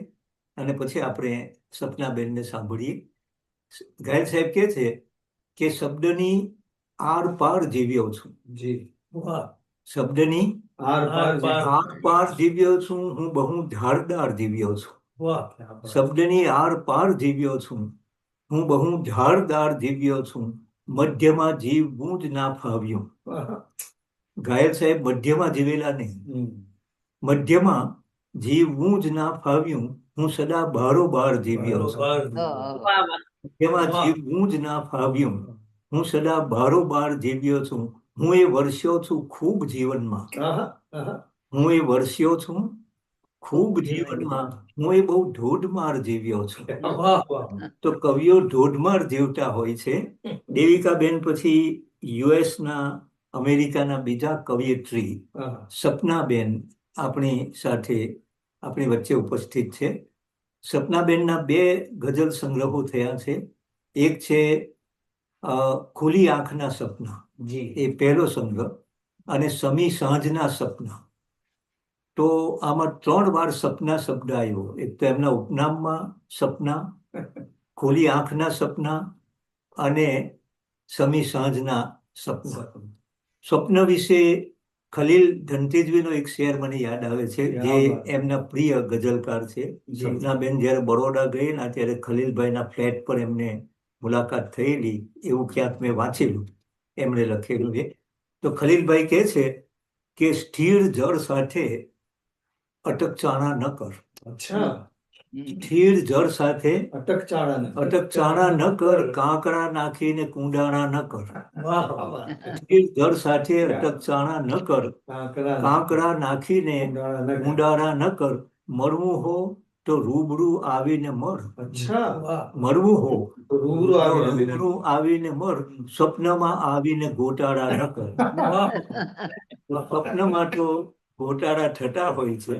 S2: અને પછી આપણે સપનાબેનને સાંભળીએ. ઘાયલ સાહેબ કહે છે કે શબ્દની આર પાર જીવ્યો છું.
S4: જી
S3: વાહ
S2: શબ્દની
S4: આર પાર
S2: આર પાર જીવ્યો છું, હું બહુ ધારદાર જીવ્યો છું.
S3: વાહ
S2: શબ્દની આર પાર જીવ્યો છું, હું બહુ ધારદાર જીવ્યો છું. મધ્યમાં જીવવું જ ના ફાવ્યું. ઘાયલ સાહેબ મધ્યમાં જીવેલા નહીં. મધ્યમાં જીવવું જ ના ફાવ્યું, હું સદા બારોબાર જીવ્યો છું. મધ્યમાં જીવવું જ ના ફાવ્યું, હું સદા બારોબાર જીવ્યો છું. હું એ વર્ષો છું ખૂબ જીવનમાં. હું એ વર્ષો છું ખૂબ જીવનમાં, હું એ બહુ ધોધમાર જીવ્યો છું. તો કવિઓ ધોધમાર જીવતા હોય છે. દેવિકાબેન પછી યુએસના અમેરિકાના બીજા કવિયત્રી સપનાબેન આપણી સાથે આપણી વચ્ચે ઉપસ્થિત છે. સપનાબેનના 2 ગઝલ સંગ્રહો થયા છે. એક છે ખુલ્લી આંખના સપના, એ પહેલો સંગ્રહ, અને સમી સાંજના સપના. તો આમાં 3 વાર સપના શબ્દ આવ્યો. એક તો એમના ઉપનામમાં સપના, ખુલ્લી આંખના સપના અને સમી સાંજના સપના. સ્વપ્ન વિશે ખલીલ ધનતેજવીનો એક શેર મને યાદ આવે છે, જે એમના પ્રિય ગઝલકાર છે. સપનાબેન જ્યારે બરોડા ગયેલા ત્યારે ખલીલભાઈના ફ્લેટ પર એમને મુલાકાત થયેલી, એવું ક્યાંક મેં વાંચેલું, એમણે લખેલું છે. તો ખલીલભાઈ કહે છે કે સ્થિર જળ સાથે અટકચાણા ન કર. સ્થિર જળ સાથે અટકચાણા ન કર, કાંકરા નાખીને કુંડાણા ન કર. સ્થિર જળ સાથે અટકચાણા ન કર, કાંકરા નાખીને કુંડાણા ન કર. મરવું હો તો રૂબરૂ આવીને મર. મરવું હો તો રૂબરૂ આવીને મર, સ્વપ્નમાં આવીને ગોટાળા ન કર. સ્વપ્નમાં તો ગોટાળા થતા હોય છે,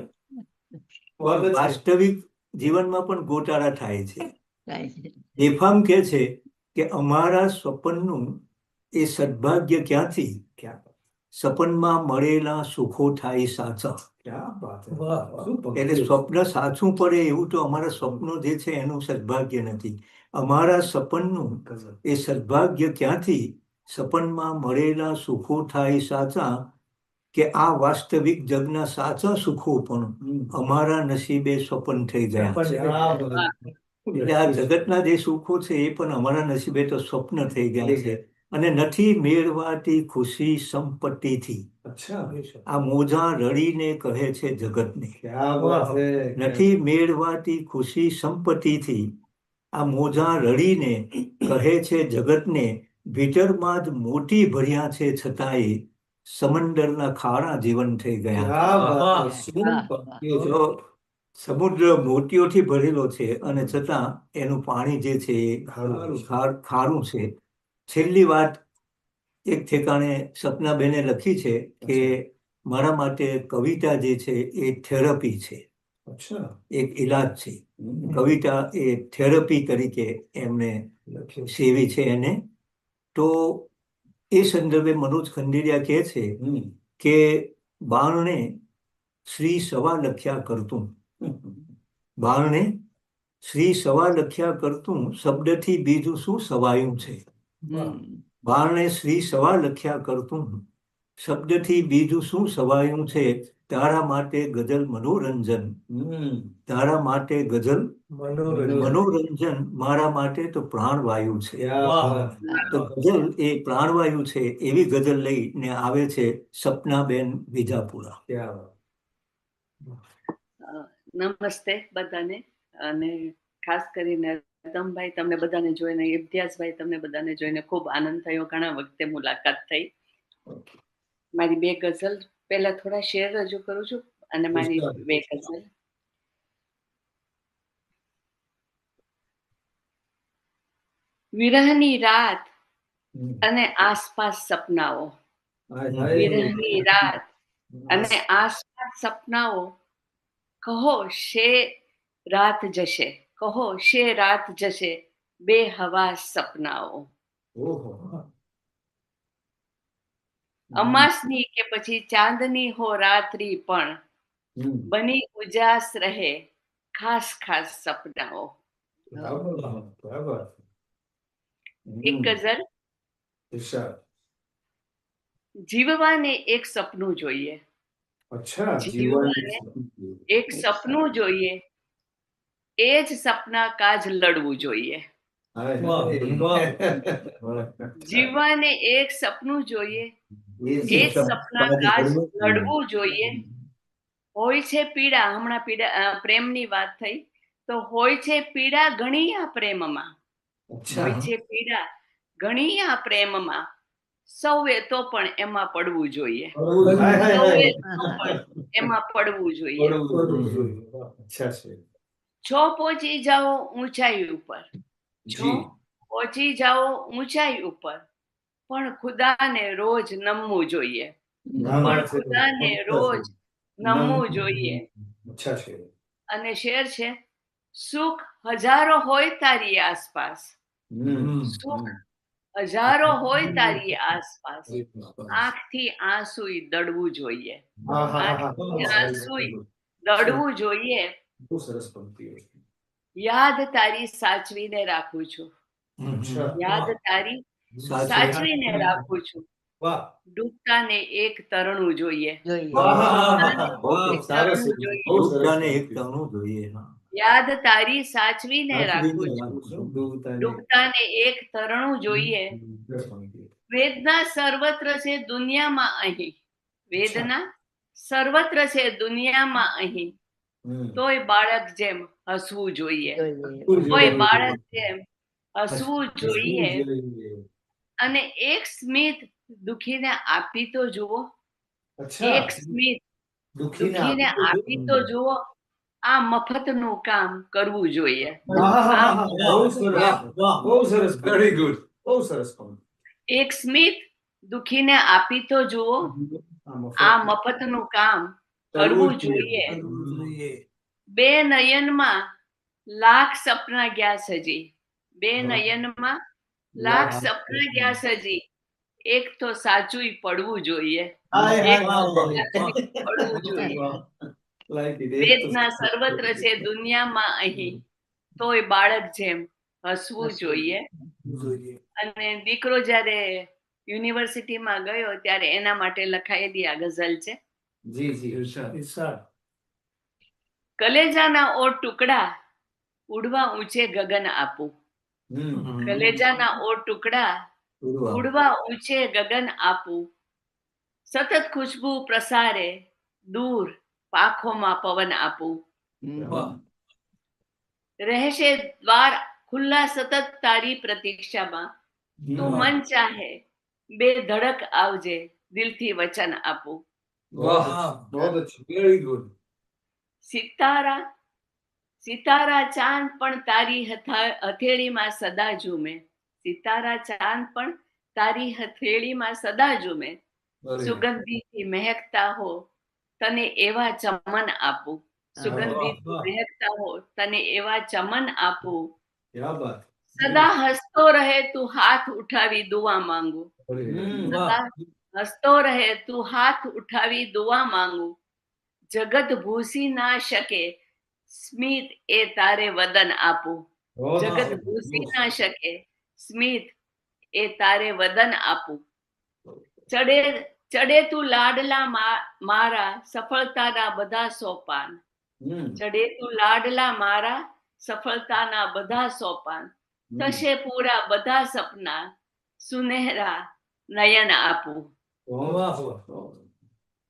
S2: વાસ્તવિક જીવનમાં પણ ગોટાળા થાય છે. બેફામ કહે છે કે અમારા સ્વપ્નનું એ સદભાગ્ય ક્યાંથી, સપનમાં મળેલા સુખો થાય સાચા. એટલે સ્વપ્ન સાચું પડે એવું તો અમારા સ્વપ્નો જે છે એનું સદભાગ્ય નથી. અમારા સપનનું એ સદભાગ્ય ક્યાંથી, સપનમાં મળેલા સુખો થાય સાચા. કે આ વાસ્તવિક જગના સાચા સુખો પણ અમારા નસીબે સ્વપ્ન થઈ ગયા છે. એટલે આ જગતના જે સુખો છે એ પણ અમારા નસીબે તો સ્વપ્ન થઈ ગયા છે. અને નથી મેળવાતી ખુશી સંપત્તિથી. આ મોજા રડીને કહે છે જગતને. નથી મેળવાતી ખુશી સંપત્તિથી, આ મોજા રડીને કહે છે જગતને. ભીતરમાં જ મોતી ભર્યા છે છતાંય સમંદરના ખારા જીવન થઈ ગયા. સમુદ્ર મોતીઓથી ભરેલો છે અને છતાં એનું પાણી જે છે એ ખારું છે. છેલ્લી વાત એક ઠેકાણે સપનાબેને લખી છે કે મારા માટે કવિતા જે છે એ થેરપી છે, એક ઈલાજ છે. કવિતા એ થેરપી તરીકે એમને સેવી છે એને. તો એ સંદર્ભે મનોજ ખંડેરિયા કહે છે કે બાણને શ્રી સવા લખ્યા કરતું, બાણને શ્રી સવા લખ્યા કરતું, શબ્દથી બીજું શું સવાયું છે. બાણને શ્રી સવા લખ્યા કરતું, શબ્દથી બીજું શું સવાયું છે. તારા માટે ગઝલ મનોરંજન, તારા માટે ગઝલ મનોરંજન, મારા માટે તો પ્રાણવાયુ છે. તો ગઝલ એ પ્રાણવાયુ છે એવી ગઝલ લઈને આવે છે સપનાબેન વિજાપુરા.
S6: નમસ્તે બધાને. અને ખાસ કરીને રતનભાઈ તમને બધાને જોઈને, ઇમ્તિયાઝભાઈ તમને બધાને જોઈને ખૂબ આનંદ થયો. ઘણા વખતે મુલાકાત થઈ. મારી 2 ગઝલ પહેલા થોડા શેર રજૂ કરું છું અને મારી 2 ગઝલ. વિરહની રાત અને આસપાસ સપનાઓ, વિરહની રાત અને આસપાસ સપનાઓ, કહો શે રાત જશે, કહો શે રાત જશે, બેહવાસ સપનાઓ. અમાસની કે પછી ચાંદની હો રાત્રિ પણ બની ઉજાસ રહે ખાસ ખાસ સપનાઓ. એક ગઝલ. જીવવાને એક સપનું જોઈએ, જીવવાને એક સપનું જોઈએ, એ જ સપના કાજ લડવું જોઈએ. જીવવાને એક સપનું જોઈએ, એ જ સપના કાજ લડવું જોઈએ. હોય છે પીડા, હમણાં પીડા પ્રેમની વાત થઈ, તો હોય છે પીડા ઘણી આ પ્રેમમાં, હોય છે પીડા ઘણી આ પ્રેમમાં, સૌએ તો પણ એમાં પડવું જોઈએ, સૌએ તો પણ એમાં પડવું જોઈએ. છો પહોંચી જાઓ ઊંચાઈ ઉપર, છો પહોંચી જાઓ ઊંચાઈ ઉપર, પણ ખુદાને રોજ નમવું જોઈએ, પણ ખુદાને રોજ નમવું જોઈએ. અને શેર છે, સુખ હજારો હોય તારી આસપાસ, સુખ હજારો હોય તારી આસપાસ, આંખથી આંસુય દળવું જોઈએ, આંખથી આંસુય દળવું જોઈએ. યાદ તારી સાચવીને રાખું છું, યાદ તારી સાચવીને રાખું છું, ડૂબતાને એક તરણું જોઈએ,
S2: ડૂબતાને એક તરણું જોઈએ.
S6: યાદ તારી સાચવીને રાખું છું, ડૂબતાને એક તરણું જોઈએ. વેદના સર્વત્ર છે દુનિયામાં અહીં, વેદના સર્વત્ર છે દુનિયામાં અહીં, તોય બાળક જેમ હસવું જોઈએ, તોય બાળક જેમ હસવું જોઈએ. અને એક સ્મિત દુખીને આપી તો જુઓ, એક સ્મિત દુખીને આપી તો જુઓ, આ મફતનું કામ કરવું જોઈએ. એક સ્મિત દુખીને આપી તો જુઓ, આ મફતનું કામ કરવું જોઈએ. બે નયનમાં લાખ સપના ગયા સજી, બે નયનમાં લાખ સપના ગયા સજી, એક તો સાચું પડવું જોઈએ, એક તો સાચું પડવું જોઈએ. વેદના સર્વત્ર છે દુનિયામાં અહીં, તોય બાળક જેમ હસવું જોઈએ. અને દીકરો જ્યારે યુનિવર્સિટીમાં ગયો ત્યારે એના માટે લખાયેલી આ ગઝલ છે. કલેજાના ઓ ટુકડા ઉડવા ઊંચે ગગન આપું, કલેજાના ઓ ટુકડા ઉડવા ઊંચે ગગન આપું, સતત ખુશ્બુ પ્રસારે દૂર પાંખોમાં પવન આપું. રહેશે દ્વાર ખુલ્લા સતત તારી પ્રતીક્ષામાં, તું મન ચાહે બે ધડક આવજે દિલથી વચન આપું. સિતારા સિતારા ચાંદ પણ તારી હથેળીમાં સદા ઝૂમે, સિતારા ચાંદ પણ તારી હથેળીમાં સદા ઝૂમે, સુગંધીથી મહેકતા હો તને એવા ચમન આપું, સુગંધીથી મહેકતા હો તને એવા ચમન આપું. સદા હસતો રહે તું હાથ ઉઠાવી દુઆ માંગુ, સદા હસતો રહે તું હાથ ઉઠાવી દુઆ માંગુ, જગત ભૂસી ના શકે સ્મિત એ તારે વદન આપું, જગત ભૂસી ના શકે સ્મિત એ તારે વદન આપું. ચડે તું લાડલા મારા સફળતાના બધા સોપાન, ચડે તું લાડલા મારા સફળતાના બધા સોપાન, થશે પૂરા બધા સપના સુનેહરા નયન આપું.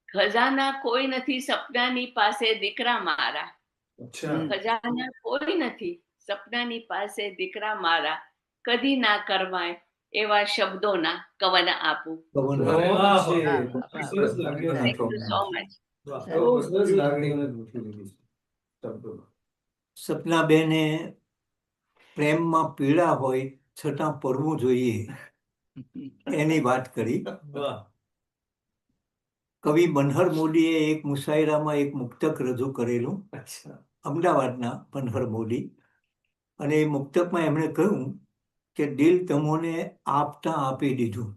S6: ખજાના કોઈ નથી સપનાની પાસે દીકરા મારા, ખજાના કોઈ નથી સપનાની પાસે દીકરા મારા, કદી ના કરવાય એવા શબ્દોના કવન આપું. Thank you so much.
S2: સપનાબેને પ્રેમમાં પીડા હોય છતાં પડવું જોઈએ એની વાત કરી. કવિ બનહર મોદીએ એક મુશાયરામાં એક મુક્તક રજૂ કરેલું, અમદાવાદના બનહર મોદી, અને એ મુક્તકમાં એમણે કહ્યું કે દિલ તમોને આપતા આપી દીધું,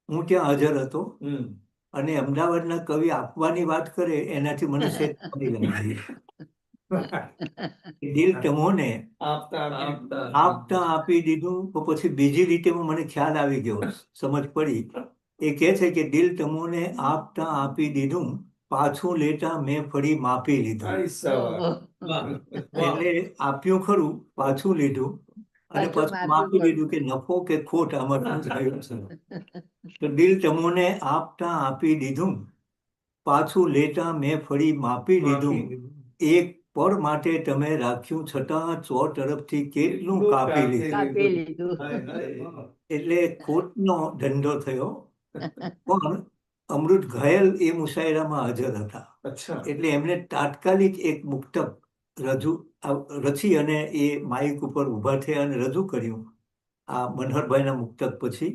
S2: હું ત્યાં હાજર હતો
S4: હમ.
S2: અને અમદાવાદના કવિ આપવાની વાત કરે એનાથી મને સેજ સારી લાગી. દિલ તમોને આપતા આપી દીધું તો પછી બીજી રીતેમાં મને ખ્યાલ આવી ગયો, સમજ પડી. એ કહે છે કે દિલ તમોને આપતા આપી દીધું, પાછું લેતા મેં ફરી માપી લીધું. એટલે આપ્યું ખરું, પાછું લીધું અને
S1: પાછું
S2: પાછું
S1: માપ્યું
S2: માપી
S1: ખરું.
S2: લીધું કે નફો કે ખોટ આમાં શું થયું છે. તો દિલ તમોને આપતા આપી દીધું, પાછું લેતા મેં ફરી માપી લીધું. એક પળ માટે તમે રાખ્યું છતાં ચો તરફથી કેટલું કાપી લીધું.
S1: કાપી લીધું.
S2: એટલે ખોટનો ધંધો થયો. પણ અમૃત ઘાયલ એ મુશાયરામાં હાજર હતા.
S4: અચ્છા.
S2: એટલે એમને તાત્કાલિક એક મુક્તક રચી અને એ માઇક ઉપર ઊભા થયા અને રજૂ કર્યું આ મનહરભાઈના મુક્તક પછી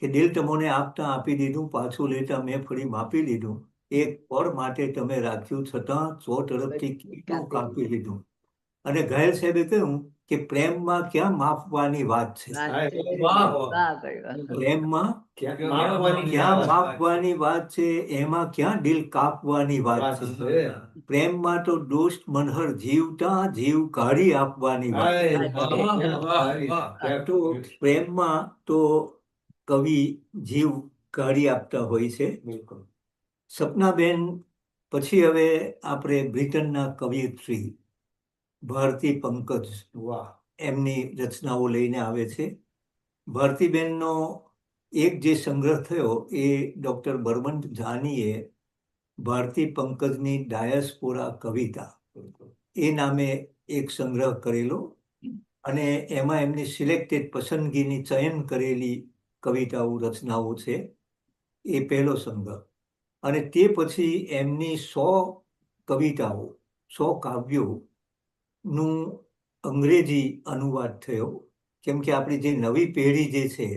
S2: કે દિલ તમોને આપતા આપી દીધું, પાછું લેતા મેં ફરી માપી લીધું. એક પળ માટે તમે રાખ્યું છતાં ચો તરફથી કેટલું કાપી લીધું. અને ઘાયલ સાહેબે કહ્યું કે પ્રેમમાં ક્યાં માપવાની વાત છે. પ્રેમમાં ક્યાં માપવાની વાત છે, એમાં ક્યાં દિલ કાપવાની વાત છે. પ્રેમમાં તો દોસ્ત મનહર જીવતા જીવ કાઢી આપવાની વાત. પ્રેમમાં તો કવિ જીવ કાઢી આપતા હોય છે. સપનાબેન પછી હવે આપણે બ્રિટનના કવિયત્રી ભારતી પંકજ એમની રચનાઓ લઈને આવે છે. ભારતીબેનનો એક જે સંગ્રહ થયો એ ડૉક્ટર બળવંત જાનીએ ભારતી પંકજની ડાયસ્પોરા કવિતા એ નામે એક સંગ્રહ કરેલો અને એમાં એમની સિલેક્ટેડ પસંદગીની ચયન કરેલી કવિતાઓ રચનાઓ છે. એ પહેલો સંગ્રહ. અને તે પછી એમની 100 કવિતાઓ 100 કાવ્યોનું અંગ્રેજી અનુવાદ થયો. કેમ કે આપણી જે નવી પેઢી જે છે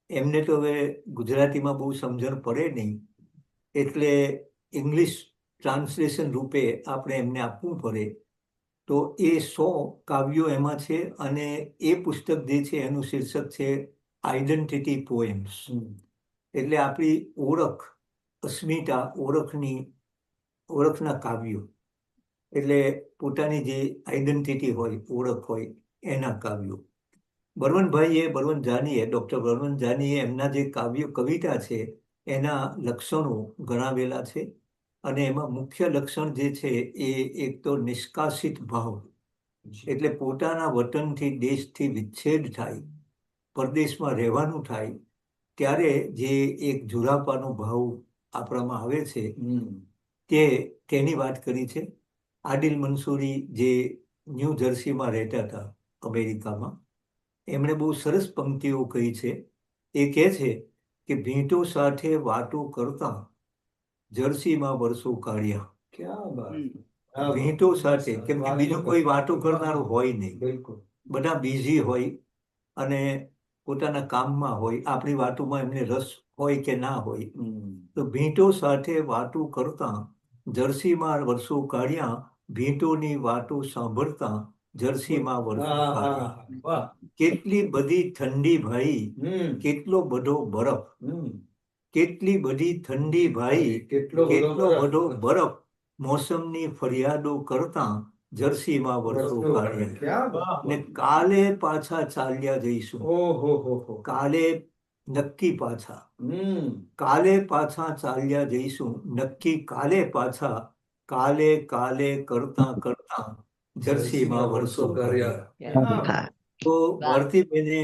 S2: એમને તો હવે ગુજરાતીમાં બહુ સમજણ પડે નહીં, એટલે ઇંગ્લિશ ટ્રાન્સલેશન રૂપે આપણે એમને આપવું પડે. તો એ 100 કાવ્યો એમાં છે અને એ પુસ્તક જે છે એનું શીર્ષક છે આઈડેન્ટિટી પોએમ્સ. એટલે આપણી ઓળખ, અસ્મિતા, ઓળખના કાવ્યો. એટલે પોતાની જે આઈડેન્ટિટી હોય, ઓળખ હોય એના કાવ્યો. બળવંત જાનીએ, ડૉક્ટર બળવંત જાનીએ એમના જે કવિતા છે એના લક્ષણો ગણાવેલા છે. અને એમાં મુખ્ય લક્ષણ જે છે એ એક તો નિષ્કાસિત ભાવ, એટલે પોતાના વતનથી, દેશથી વિચ્છેદ થાય, પરદેશમાં રહેવાનું થાય ત્યારે જે એક જુરાપાનો ભાવ આપણામાં આવે છે તેની વાત કરી છે. આદિલ મંસૂરી જે ન્યૂ જર્સીમાં રહેતા હતા અમેરિકામાં, એમણે બહુ સરસ પંક્તિઓ કહી છે. એ કહે છે કે ભીંટો સાથે વાતો કરતા જર્સીમાં વર્ષો કાઢ્યા. ભીંટો સાથે, કેમ કે બીજું કોઈ વાતો કરનારું હોય નહીં, બધા બિઝી હોય અને પોતાના કામમાં હોય. આપણી વાતોમાં એમને રસ હોય કે ના હોય. તો ભીંટો સાથે વાતો કરતા જર્સીમાં વર્ષો કાઢ્યા, ભીંટોની વાતો સાંભળતા જર્સીમાં વર્ષો કાઢ્યા. કેટલી બધી ઠંડી ભાઈ, કેટલો બધો બરફ. કેટલી બધી ઠંડી ભાઈ, કેટલો બધો બરફ. મોસમની ફરિયાદો કરતા જર્સીમાં વર્ષો કાઢ્યા. ને કાલે પાછા ચાલ્યા જઈશું. કાલે નક્કી પાછા. કાલે પાછા ચાલ્યા જઈશું, નક્કી કાલે પાછા. કાલે કાલે કરતા કરતા જર્સીમાં વર્ષો કાઢ્યા. તો ભારતીબેને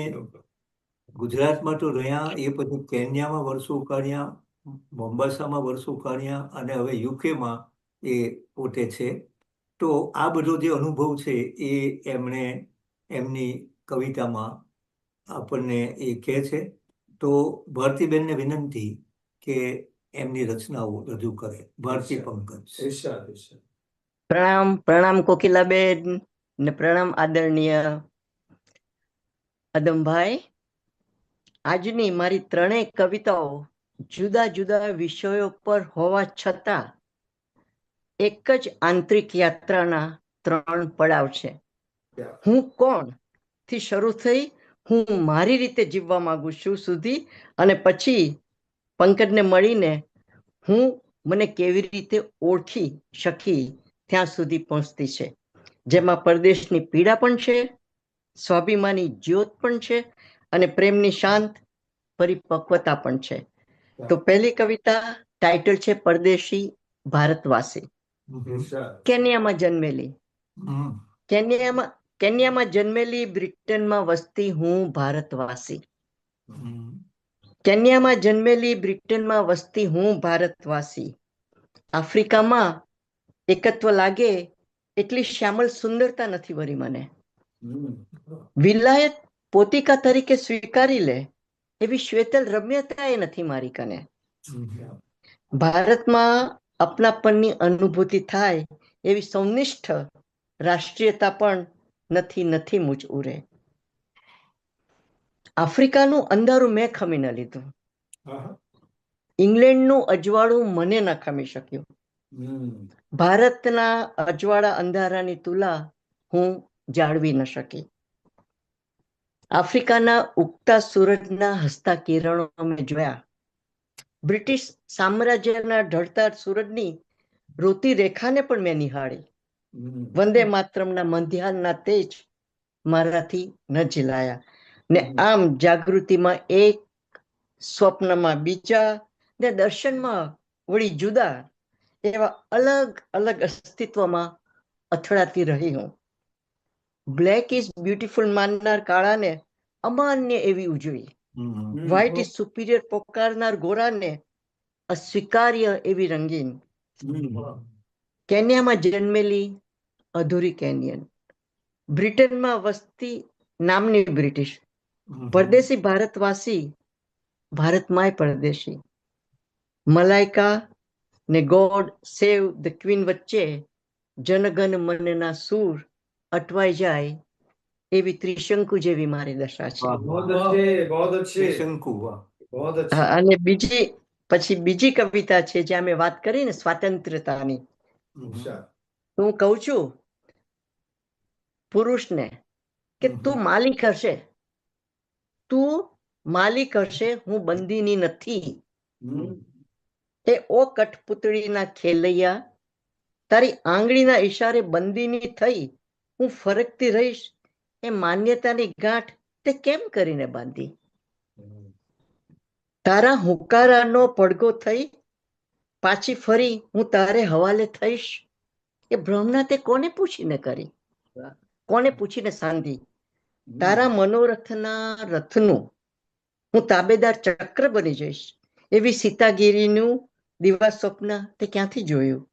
S2: ગુજરાતમાં તો રહ્યા, એ પછી કેન્યામાં વર્ષો કાઢ્યા, મોમ્બાસામાં વર્ષો કાઢ્યા અને હવે યુકેમાં એ પોતે છે. તો આ બધો જે અનુભવ છે એ એમણે એમની કવિતામાં આપણને એ કહે છે. તો ભારતીબેનને વિનંતી કે એમની રચનાઓ રજૂ કરે. ભારતી પંકજ.
S7: પ્રણામ કોકિલાબેન ને પ્રણામ આદરણીય અદમભાઈ. આજની મારી ત્રણેય કવિતાઓ જુદા જુદા વિષયો પર હોવા છતાં એક જ આંતરિક યાત્રાના 3 પડાવ છે. હું કોણ થી શરૂ થઈ હું મારી રીતે જીવવા માંગુ છું સુધી, અને પછી પંકજને મળીને હું મને કેવી રીતે ઓળખી શકી ત્યાં સુધી પહોંચતી છે, જેમાં પરદેશની પીડા પણ છે, સ્વાભિમાની જ્યોત પણ છે અને પ્રેમની શાંત પરિપક્વતા પણ છે. તો પહેલી કવિતા ટાઇટલ છે પરદેશી ભારતવાસી. કેન્યામાં જન્મેલી, કેન્યામાં જન્મેલી, બ્રિટનમાં વસતી હું ભારતવાસી. કેન્યામાં જન્મેલી, બ્રિટનમાં વસતી હું ભારતવાસી. આફ્રિકામાં એકત્વ લાગે એટલી શ્યામળ સુંદરતા નથી વળી મને. વિલાયત પોતિકા તરીકે સ્વીકારી લે એવી શ્વેતલ રમ્યતા એ નથી મારી કને. ભારતમાં અપનાપનની અનુભૂતિ થાય એવી સૌનિષ્ઠ રાષ્ટ્રીયતા પણ નથી મુજ ઉરે. આફ્રિકાનું અંધારું મેં ખમી ન લીધું, ઇંગ્લેન્ડનું અજવાળું મને ન ખમી શક્યું. ભારતના અજવાળા અંધારાની તુલા હું જાળવી ન શકી. આફ્રિકાના ઉગતા સૂરજના હસતા કિરણો મેં જોયા. બ્રિટિશ સામ્રાજ્યના ઢળતા સૂરજની રોતી રેખાને પણ મેં નિહાળી. વંદે માતરમના મંધ્યાહના તેજ મારાથી ન ઝીલાયા. ને આમ જાગૃતિમાં એક, સ્વપ્નમાં બીજા, ને દર્શનમાં વળી જુદા, એવા અલગ અલગ અસ્તિત્વમાં અથડાતી રહી હું. બ્લેક ઇઝ બ્યુટીફુલ માનનાર કાળાને અમાન્ય એવી ઉજવી, વ્હાઇટ ઇઝ સુપિરિયર પોકારનાર ગોરાને અસ્વીકાર્ય એવી રંગીન. કેન્યામાં જન્મેલી અધૂરી કેન્યન, બ્રિટનમાં વસતી નામની બ્રિટિશ, પરદેશી ભારતવાસી, ભારતમાંય પરદેશી. મલાઈકા ને ગોડ સેવ ધ ક્વીન વચ્ચે જનગણ મનના સૂર અટવાઈ જાય એવી ત્રિશંકુ જેવી મારી દશા છે. અને બીજી કવિતા છે જ્યાં મેં વાત કરી ને સ્વાતંત્ર્યતાની. હું કહું છું પુરુષને કે તું માલિક હશે, હું બંદીની નથી. એ ઓ કઠપુતળીના ખેલૈયા, તારી આંગળીના ઈશારે બંદીની થઈ હું ફરકતી રહીશ, એ માન્યતાની ગાંઠ તે કેમ કરીને બાંધી. તારા હુંકારાનો પડઘો થઈ પાછી ફરી હું તારે હવાલે થઈશ, એ ભ્રમણા તે કોને પૂછીને કરી, કોને પૂછીને સાંધી. તારા મનોરથના રથનું હું તાબેદાર ચક્ર બની જઈશ, એવી સીતાગીરીનું દિવા સ્વપ્ન તે ક્યાંથી જોયું.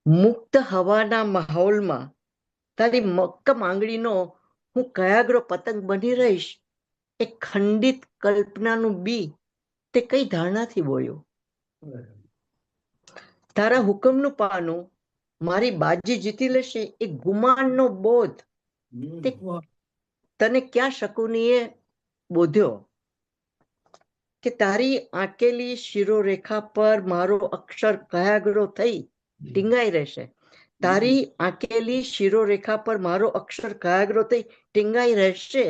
S7: મુક્ત હવાના માહોલમાં તારી મક્કમ આંગળીનો હું કયાગ્રો પતંગ બની રહીશ, એ ખંડિત કલ્પનાનું બી તે કઈ ધારણાથી બોલ્યો. તારા હુકમનું પાનું મારી બાજી જીતી લેશે, એ ગુમાનનો બોધ તે તને ક્યાં શકુનીએ બોધ્યો. કે તારી આંકેલી શિરોરેખા પર મારો અક્ષર કયાગ્રો થઈ ટીંગાઈ રહેશે. તારી આંકેલી શિરોરેખા પર મારો અક્ષર કયાગ્રો થઈ ટીંગાઈ રહેશે,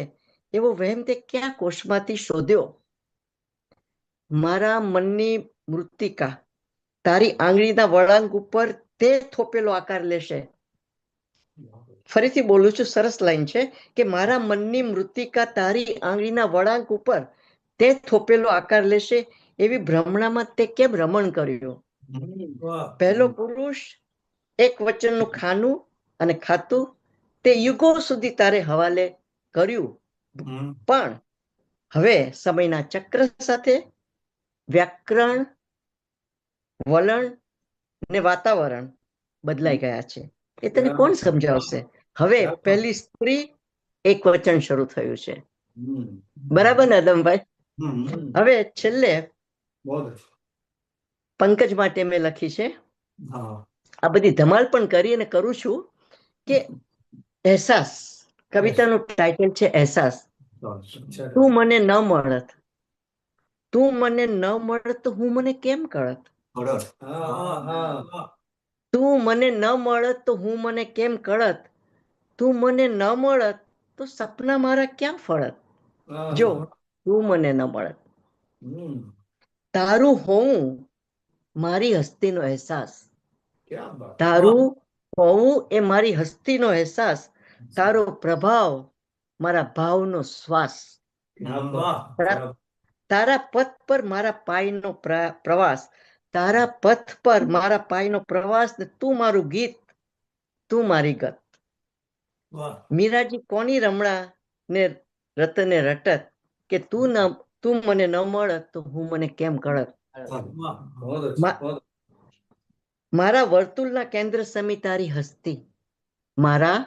S7: એવો વહેમ તે ક્યાં કોષમાંથી શોધ્યો. મારા મનની મૃત્તિકા તારી આંગળીના વળાંક ઉપર તે થોપેલો આકાર લેશે. ફરીથી બોલું છું, સરસ લાઈન છે કે મારા મનની મૃત્તિકા તારી આંગળીના વળાંક ઉપર તે થોપેલો આકાર લેશે, એવી ભ્રમણામાં તે કેમ રમણ કર્યું. પહેલો પુરુષ એક વચનનું ખાનું અને ખાતું તે યુગો સુધી તારે હવાલે કર્યું, પણ હવે સમયના ચક્ર સાથે વ્યાકરણ, વલણ ને વાતાવરણ બદલાઈ ગયા છે. એ તને કોણ સમજાવશે. હવે પહેલી સ્ત્રી એક વચન શરૂ થયું છે. બરાબર ને અદમભાઈ. હવે છેલ્લે પંકજ માટે મેં લખી છે, આ બધી ધમાલ પણ કરી અને કરું છું કે અહેસાસ. કવિતાનું ટાઇટલ છે અહેસાસ. તું મને ન મળત, તું મને ન મળત તો હું મને કેમ કળત. તું મને ન મળત તો હું મને કેમ કળત, તું મને ન મળત તો સપના મારા ક્યાં ફળત. જો તું મને ન મળત. તારું હોવું મારી હસ્તીનો અહેસાસ.
S4: क्या बात
S7: તારું હોવું એ મારી હસ્તીનો અહેસાસ, તારો પ્રભાવ મારા ભાવનો શ્વાસ.
S4: क्या
S3: વાહ.
S4: बात
S7: તારા પથ પર મારા પાયનો પ્રવાસ, તારા પથ પર મારા પાયનો પ્રવાસ, ને તું મારું ગીત, તું મારી ગત.
S3: વાહ.
S7: મીરાજી કોની રમણા ને રતને રટત, કે તું મને ન મળત તો હું મને કેમ કળત.
S3: વાહ.
S4: बहुत अच्छा बहुत
S7: મારા વર્તુળના કેન્દ્ર સમી તારી હસ્તી, મારા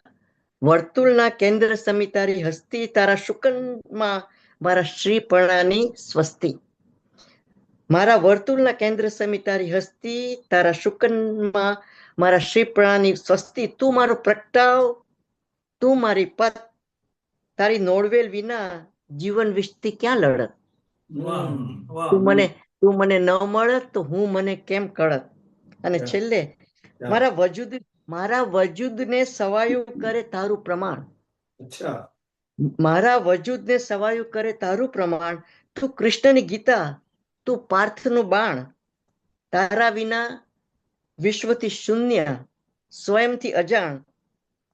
S7: વર્તુળના કેન્દ્ર સમી તારી હસ્તી, તારા શુકનમાં મારા શ્રીપણાની સ્વસ્તિ. મારા વર્તુળના કેન્દ્ર સમી તારી હસ્તી, તારા શુકનમાં મારા શ્રીપણાની સ્વસ્તિ. તું મારો પ્રગટાવ, તું મારી પત, તારી નોળવેલ વિના જીવન વિશતી ક્યાં લડત.
S3: વાહ. વાહ.
S7: તું મને ન મળત તો હું મને કેમ કળત. અને છેલ્લે મારા વજૂદને સવાયું કરે તારું પ્રમાણ,
S4: अच्छा
S7: મારા વજૂદને સવાયું કરે તારું પ્રમાણ. તું કૃષ્ણની ગીતા, તું પાર્થનું બાણ, તારા વિના વિશ્વથી શૂન્ય, સ્વયંથી અજાણ.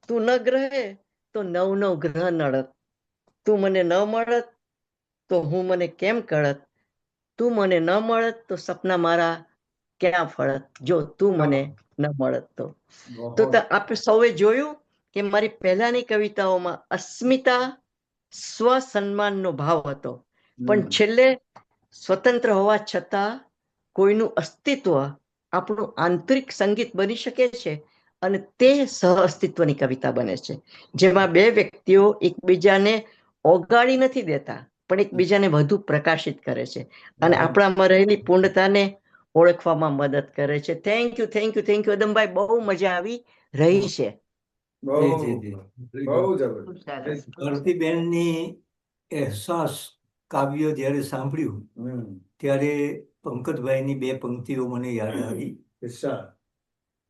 S7: તું ન ગ્રહે તો નવ નવ ગ્રહ નડત, તું મને ન મળત તો હું મને કેમ કળત. તું મને ન મળત તો સપના મારા ક્યાં ફળત, જો તું મને ન મળત તો. તો આપણે સૌએ જોયું કે મારી પહેલાની કવિતાઓમાં અસ્મિતા, સ્વસન્માનનો ભાવ હતો, પણ છેલ્લે સ્વતંત્ર હોવા છતાં કોઈનું અસ્તિત્વ આપણું આંતરિક સંગીત બની શકે છે, અને તે સહ અસ્તિત્વની કવિતા બને છે, જેમાં બે વ્યક્તિઓ એકબીજાને ઓગાળી નથી દેતા, પણ એકબીજાને વધુ પ્રકાશિત કરે છે, અને આપણામાં રહેલી પૂર્ણતાને ઓળખવામાં મદદ કરે છે. થેન્ક યુ અદમભાઈ, બહુ મજા આવી રહી છે.
S4: बहुत
S1: ખૂબ
S4: जबरदस्त
S1: સરસ.
S2: ભારતીબેનની અહેસાસ કાવ્ય જ્યારે સાંભળ્યું ત્યારે પંકજભાઈની બે પંક્તિઓ મને યાદ આવી.
S4: अच्छा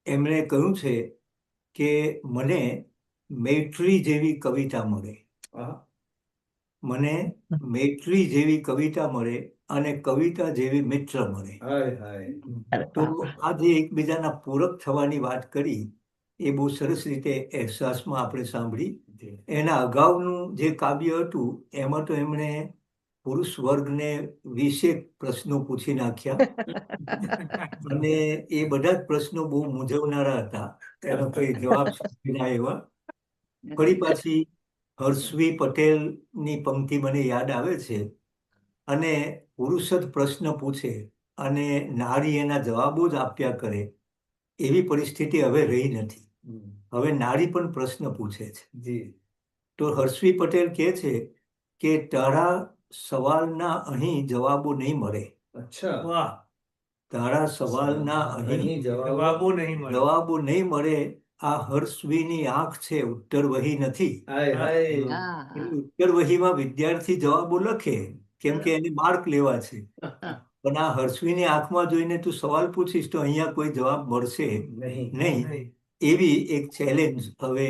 S2: એમણે કહ્યું છે કે મને મૈત્રી જેવી કવિતા મળે,
S4: हाँ
S2: મને મૈત્રી જેવી કવિતા મળે અને કવિતા જેવી મિત્ર મળે.
S4: हाय हाय
S2: તો આ જે એકબીજાના પૂરક થવાની વાત કરી એ બહુ સરસ રીતે અહેસાસમાં આપણે સાંભળી. એના અગાઉનું જે કાવ્ય હતું એમાં તો એમણે પુરુષ વર્ગને 20 પ્રશ્નો પૂછી નાખ્યા, અને એ બધા જ પ્રશ્નો બહુ મૂંઝવનારા હતા, એનો કઈ જવાબ ના એવા. ફરી પાછી હર્ષવી પટેલની પંક્તિ મને યાદ આવે છે, અને પુરુષ જ પ્રશ્ન પૂછે અને નારી એના જવાબો જ આપ્યા કરે, એવી પરિસ્થિતિ હવે રહી નથી. હવે નારી પણ પ્રશ્ન પૂછે છે.
S4: जी
S2: તો હર્ષવી પટેલ કહે છે કે તારા સવાલના અહીં જવાબો નહીં મળે,
S4: अच्छा
S3: વાહ.
S2: તારા સવાલના અહીં
S4: नहीं जवाब
S3: જવાબો નહીં મળે.
S2: જવાબો નહીં મળે. આ હર્ષવીની આંખ છે, ઉત્તર વહી નથી.
S4: हाय हाय
S1: હા,
S2: ઉત્તર વહીમાં વિદ્યાર્થી જવાબો લખે કેમ કે એને માર્ક લેવા છે, પણ આ હર્ષવીની આંખમાં જોઈને તું સવાલ પૂછીશ તો અહીંયા કોઈ જવાબ મળશે
S4: नहीं
S2: નહીં. એવી એક ચેલેન્જ હવે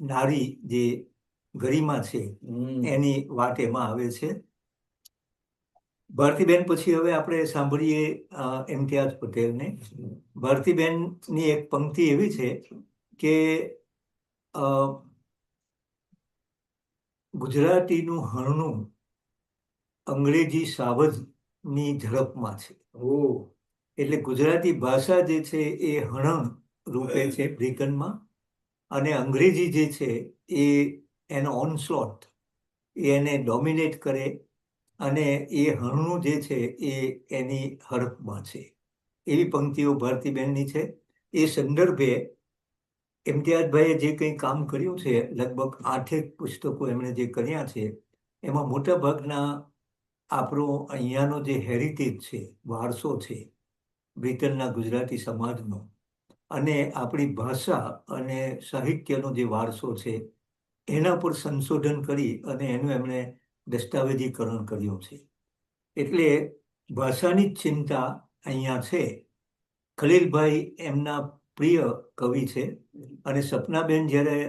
S2: નારી જે ગરિમા છે એની વાત એમાં આવે છે. ભારતીબેન પછી હવે આપણે સાંભળીએ ઇમ્તિયાઝ પટેલને. ભારતીબેનની એક પંક્તિ એવી છે કે ગુજરાતીનું હરણું અંગ્રેજી સાવજની ઝડપમાં છે.
S4: ओ
S2: એટલે ગુજરાતી ભાષા જે છે એ હરણ રૂપે છે બ્રિટનમાં, અને અંગ્રેજી જે છે એ એનો ઓનસ્લોટ એને ડોમિનેટ કરે, અને એ હરણું જે છે એ એની હડપમાં છે. એવી પંક્તિઓ ભારતીબેનની છે. એ સંદર્ભે ઇમ્તિયાઝભાઈએ જે કંઈ કામ કર્યું છે, લગભગ 8 પુસ્તકો એમણે જે કર્યા છે, એમાં મોટા ભાગના આપણો અહીંયાનો જે હેરિટેજ છે, વારસો છે બ્રિટનના ગુજરાતી સમાજનો, અને આપણી ભાષા અને સાહિત્યનો જે વારસો છે એના પર સંશોધન કરી અને એનું એમણે દસ્તાવેજીકરણ કર્યું છે. એટલે ભાષાની જ ચિંતા અહીંયા છે. ખલીલભાઈ એમના પ્રિય કવિ છે, અને સપનાબેન જ્યારે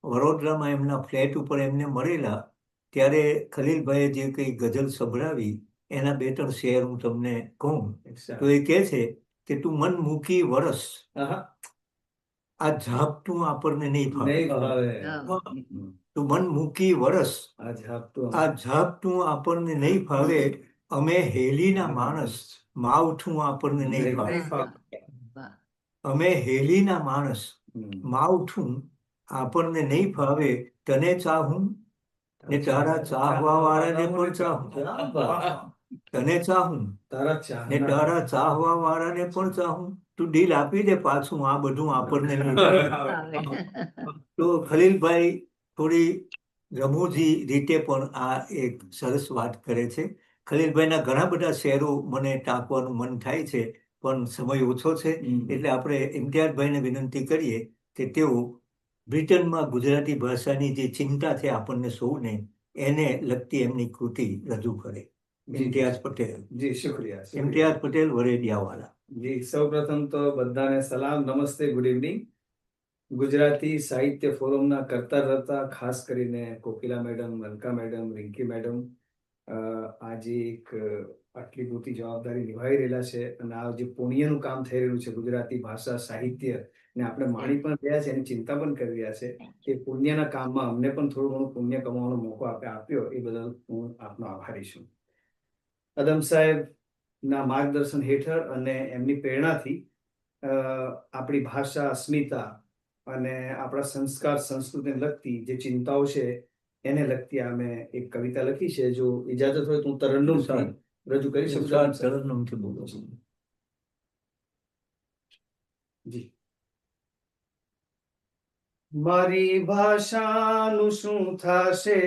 S2: વડોદરામાં એમના ફ્લેટ ઉપર એમને મળેલા ત્યારે ખલીલભાઈએ જે કંઈ ગઝલ સંભળાવી એના 2-3 શેર હું તમને કહું તો એ કહે છે કે તું મન મૂકી વરસ, આ ઝાપટું આપણને નહીં ફાવે. તું મન મૂકી વરસ, આ ઝાપટું આપણને નહીં ફાવે. અમે હેલીના માણસ, માવઠું આપણને નહીં ફાવે. અમે હેલીના માણસ, માવઠું આપણને નહીં ફાવે. તને ચાહું ને તારા ચાહવા વાળાને પણ ચાહું. તને ચાહું ને તારા ચાહવા વાળાને પણ ચાહું. તું દિલ આપી દે પાછું, આ બધું આપણને નહીં ફાવે. તો ખલીલભાઈ થોડી રમૂજી રીતે પણ આ એક સરસ વાત કરે છે. ખલીલભાઈના ઘણા બધા શેરો મને ટાંકવાનું મન થાય છે, પણ સમય ઓછો છે, એટલે આપણે ઇમ્તિયાઝભાઈને વિનંતી કરીએ કે તેઓ બ્રિટનમાં ગુજરાતી ભાષાની જે ચિંતા છે આપણને સૌને, એને લગતી એમની કૃતિ રજૂ કરે. ઇમ્તિયાઝ પટેલ.
S4: જી શુક્રિયા.
S2: ઇમ્તિયાઝ પટેલ, વરેડિયાવાળા.
S4: જી સૌપ્રથમ તો બધાને સલામ, નમસ્તે, ગુડ ઇવનિંગ. ગુજરાતી સાહિત્ય ફોરમના કરતા રહેતા ખાસ કરીને Kokila madam, Malka madam, Rinky madam આજે એક આટલી મોટી જવાબદારી નિભાવી રહેલા છે અને આ જે પુણ્યનું કામ થઈ રહ્યું છે ગુજરાતી ભાષા સાહિત્ય ને આપણે માણી પણ રહ્યા છે, એની ચિંતા પણ કરી રહ્યા છે કે પુણ્યના કામમાં અમને પણ થોડું ઘણું પુણ્ય કમાવાનો મોકો આપ્યો, એ બદલ હું આપનો આભારી છું. અદમ સાહેબ ના માર્ગદર્શન હેઠળ અને એમની પ્રેરણાથી આપણી ભાષા, અસ્મિતા અને આપણા સંસ્કાર, સંસ્કૃતિને લગતી જે ચિંતાઓ છે એને લગતી અમે એક કવિતા લખી છે. જો ઇજાજત હોય તો હું તરન્નુમ રજૂ કરી શકું?
S2: તરન્નુમથી બોલો
S4: જી. મારી ભાષાનું શું થશે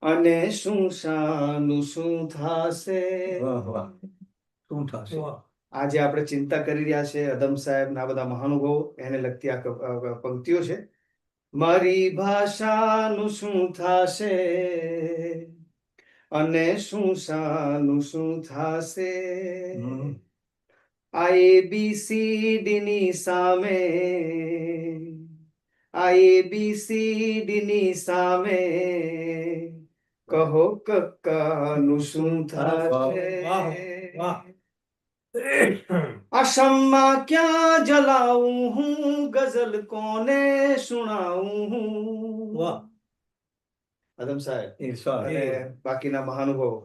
S4: અને શું શાનું શું થશે.
S2: શું થશે?
S4: આજે આપણે ચિંતા કરી રહ્યા છે અદમ સાહેબ ના બધા મહાનુભાવો, એને લગતી આ પંક્તિઓ છે. મારી ભાષાનું શું થશે અને શું શાનું શું થશે. આ ABCD ની સામે, આ ABCD ની સામે કહો કક્કાનું શું થશે. આશમમાં ક્યાં જલાઉં હું, ગઝલ કોને સુણાવું હું. અદમ સાહેબ અને બાકીના મહાનુભાવો,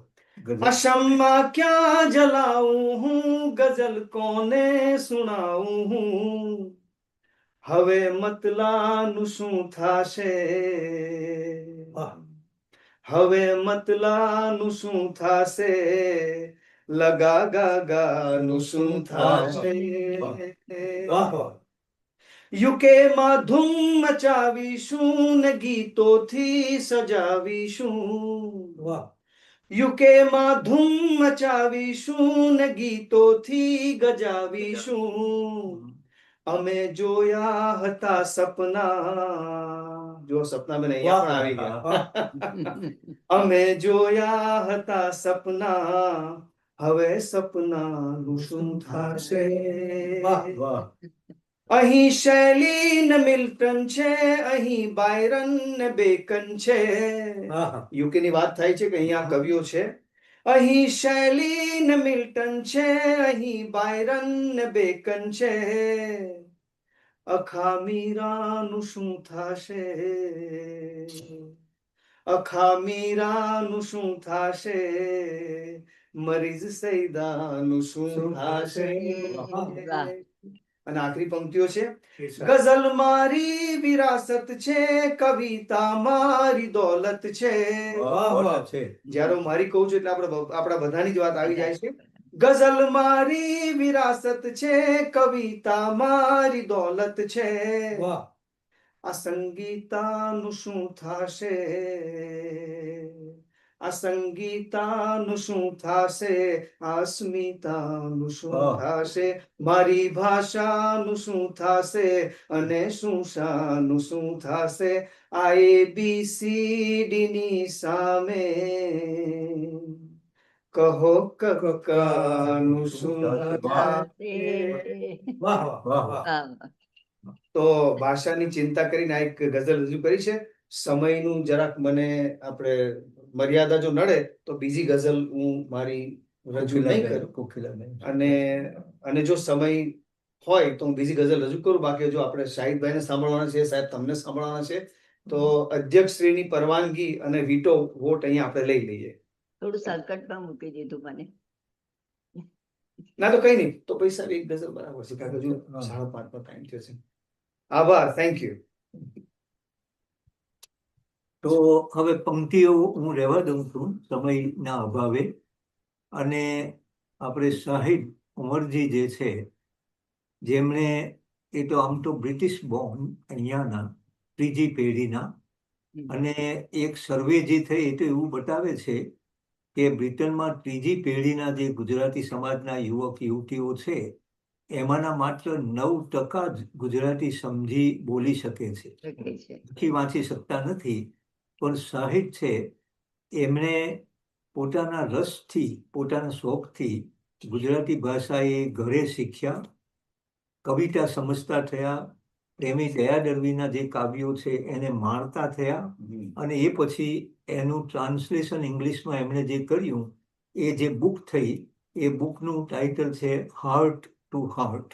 S4: આશમમાં ક્યાં જલાઉં હું, ગઝલ કોને સુણાવું હું. હવે મતલાનું શું થશે, હવે મતલાનું શું થશે. લગા ગાગાનું શું થશે. યુકેમાં ધૂમ મચાવીશું ને ગીતોથી સજાવીશું. યુકેમાં ધૂમ મચાવીશું ને ગીતોથી ગજાવીશું. અમે જોયા હતા સપના, જો સપના મેં અહીંયા પણ આવી ગયા. અમે જોયા હતા સપના, હવે સપનાનું શું થશે. અહીં શૈલી ને મિલ્ટન છે, અહીં બાયરન ને બેકન છે. યુકે ની વાત થાય છે કે અહીંયા કવિઓ છે. અહીં શૈલી ને મિલ્ટન છે, અહીં બાયરન ને બેકન છે. અખા મીરાનું શું થશે, અખા મીરાનું શું થશે. મરીઝ સૈદાનું શું થશે. અને આખરી પંક્તિઓ છે. ગઝલ મારી વિરાસત છે, કવિતા મારી દોલત છે. જયારે હું મારી કહું છું એટલે આપણા બધાની જ વાત આવી જાય છે. ગઝલ મારી વિરાસત છે, કવિતા મારી દોલત છે. આ સંગીતાનું શું થશે, આ સંગીતાનું શું થશે. અસ્મિતાનું શું થશે. મારી ભાષાનું શું થશે અને શું શાનું શું થશે. આ ABCD ની સામે કહો કક્કાનું શું થશે. તો ભાષાની ચિંતા કરીને આ એક ગઝલ રજૂ કરી છે. સમયનું જરાક મને આપણે મર્યાદા જો નડે તો બીજી ગઝલ હું મારી રજૂ નહીં કરું.
S2: કોકિલાબેન
S4: અને જો સમય હોય તો હું બીજી ગઝલ રજૂ કરું. બાકી જો આપણે શાહિદભાઈને સાંભળવાના છે, સાહેબ તમને સાંભળવાના છે, તો અધ્યક્ષશ્રીની પરવાનગી અને વીટો વોટ અહીંયા આપણે લઈ લઈએ.
S1: થોડું સંકટમાં મૂકી દીધું મને.
S4: ના તો કઈ નહીં, તો પૈસા એક ગઝલ બરાબર છે, કારણ કે હજુ 5:30 ટાઈમ થયો છે. આભાર, થેન્ક યુ.
S2: તો હવે પંક્તિઓ હું રહેવા દઉં છું સમયના અભાવે. અને આપણે શાહિદ ઉમરજી જે છે, જેમણે એ તો આમ તો બ્રિટિશ બોર્ન અહીંયાના, ત્રીજી પેઢીના, અને એક સર્વે જે થઈ એ તો એવું બતાવે છે કે બ્રિટનમાં ત્રીજી પેઢીના જે ગુજરાતી સમાજના યુવક યુવતીઓ છે એમાંના માત્ર 9% જ ગુજરાતી સમજી બોલી શકે છે, લખી વાંચી શકતા નથી. પણ શાહિદ છે એમણે પોતાના રસથી, પોતાના શોખથી ગુજરાતી ભાષા એ ઘરે શીખ્યા, કવિતા સમજતા થયા, પ્રેમી દયા દળવીના જે કાવ્યો છે એને માણતા થયા, અને એ પછી એનું ટ્રાન્સલેશન ઇંગ્લિશમાં એમણે જે કર્યું, એ જે બુક થઈ, એ બુકનું ટાઇટલ છે હાર્ટ ટુ હાર્ટ.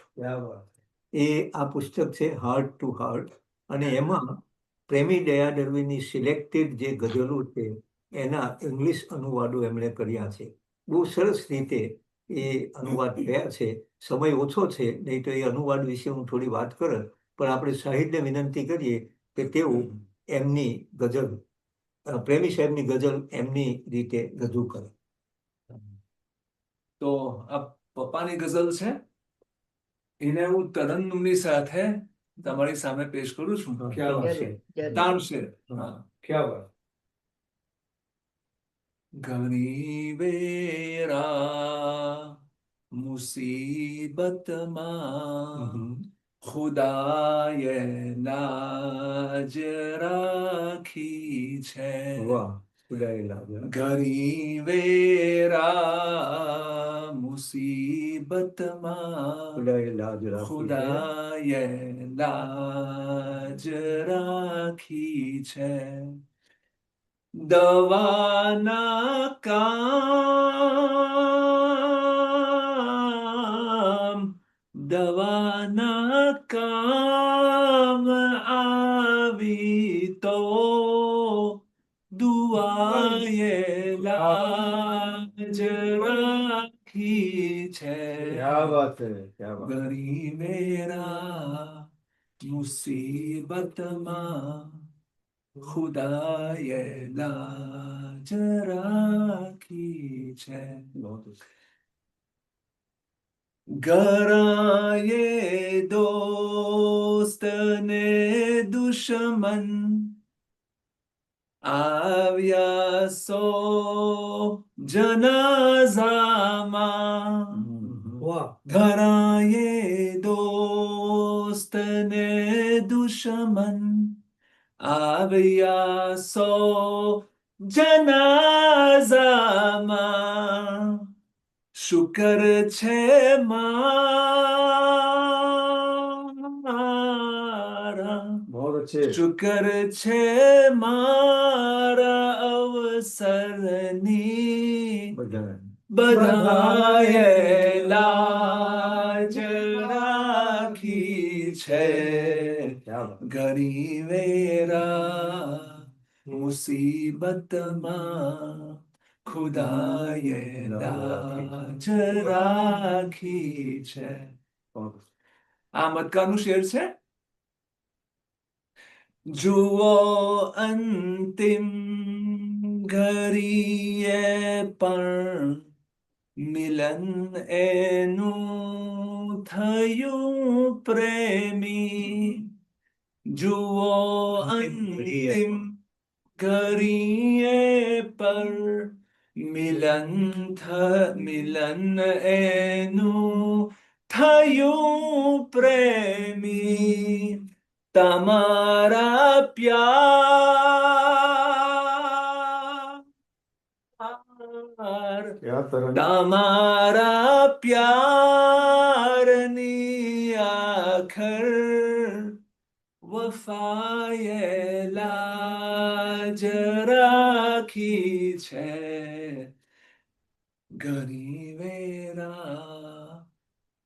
S2: એ આ પુસ્તક છે હાર્ટ ટુ હાર્ટ, અને એમાં પ્રેમી દયા દળવીની સિલેક્ટેડ જે ગઝલો છે એના ઇંગ્લિશ અનુવાદો એમણે કર્યા છે. બહુ સરસ રીતે એ અનુવાદ થયા છે. સમય ઓછો છે, નહીં તો એ અનુવાદ વિશે હું થોડી વાત કરત, પણ આપણે શાહિદને વિનંતી કરીએ કે તેઓ એમની ગઝલ, પ્રેમી સાહેબની ગઝલ એમની રીતે રજૂ કરે.
S8: તો આ પપ્પાની ગઝલ છે, એને હું તરન્નુમની સાથે તમારી સામે પેશ કરું છું. તાણશે.
S4: ક્યાં વાત.
S8: ઘણી વેરા મુસીબતમાં ખુદાએ લાજ રાખી છે. ઘણી વેરા મુસીબતમાં ખુદાએ લાજ રાખી છે. દવાના કામ આવી તો દુઆએ લાજ રાખી છે. ઘણી મેરા મુસીબતમાં ખુદાએ લાજ રાખી છે. ગરાયે દોસ્ત ને દુશ્મન આવ્યા સો જનાઝામાં. ઘરાયે દોસ્ત ને દુશ્મન આવ્યા સો જનાઝામાં. શુકર છે મારા, શુકર છે મારા અવસરની, બધાએ લાજ રાખી છે. ઘણી વેરા મુસીબતમાં ખુદાએ લાજ રાખી છે. આ મક્કાનું શેર છે. જુઓ અંતિમ ઘડીએ પણ મિલન એનું થયું પ્રેમી. જુઓ અંતિમ ઘડીએ પર મિલન એનું થયું પ્રેમી. તમારા પ્યાર, તમારા પ્યારની આખર વફાએ લા લાજ રાખી છે ઘણી વેરા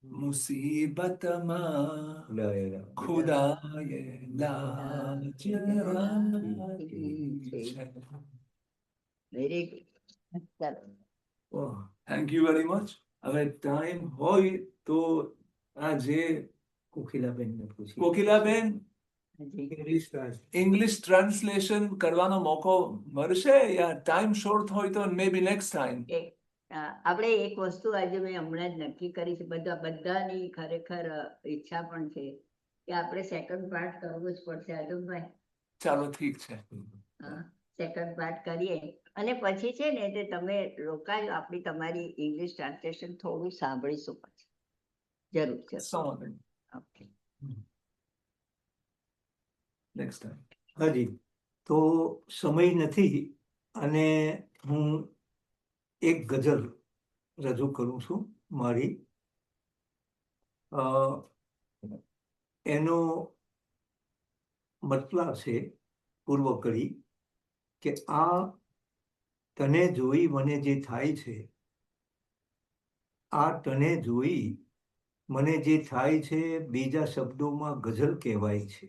S8: મુસીબતમાં ખુદાએ લાજ રાખી છે.
S1: Very good. ચાલો.
S8: Thank you very much. હવે ટાઈમ હોય તો આ જે
S2: કોકિલાબેનને પૂછી
S8: કોકિલાબેન ઇંગ્લિશ ટ્રાન્સલેશન કરવાનો મોકો મળશે યા ટાઈમ શોર્ટ હોય તો મે બી નેક્સ્ટ ટાઈમ.
S1: આપણે એક વસ્તુ આજે મેં હમણાં જ નક્કી કરી છે, બધાની ખરેખર ઈચ્છા પણ છે કે આપણે સેકન્ડ પાર્ટ કરવો જ પડશે. આદમભાઈ
S8: ચાલો ઠીક છે.
S1: સેકન્ડ પાર્ટ કરીએ અને પછી છે ને તે તમે રોકાજો, આપણી તમારી ઇંગ્લિશ ટ્રાન્સલેશન થોડું સાંભળીશું પછી જરૂર છે. Okay,
S8: next time.
S2: હાજી. તો સમય નથી અને હું એક ગઝલ રજૂ કરું છું મારી. એનો મતલબ છે પૂર્વ કરી કે આ તને જોઈ મને જે થાય છે, આ તને જોઈ મને જે થાય છે બીજા શબ્દોમાં ગઝલ કહેવાય છે.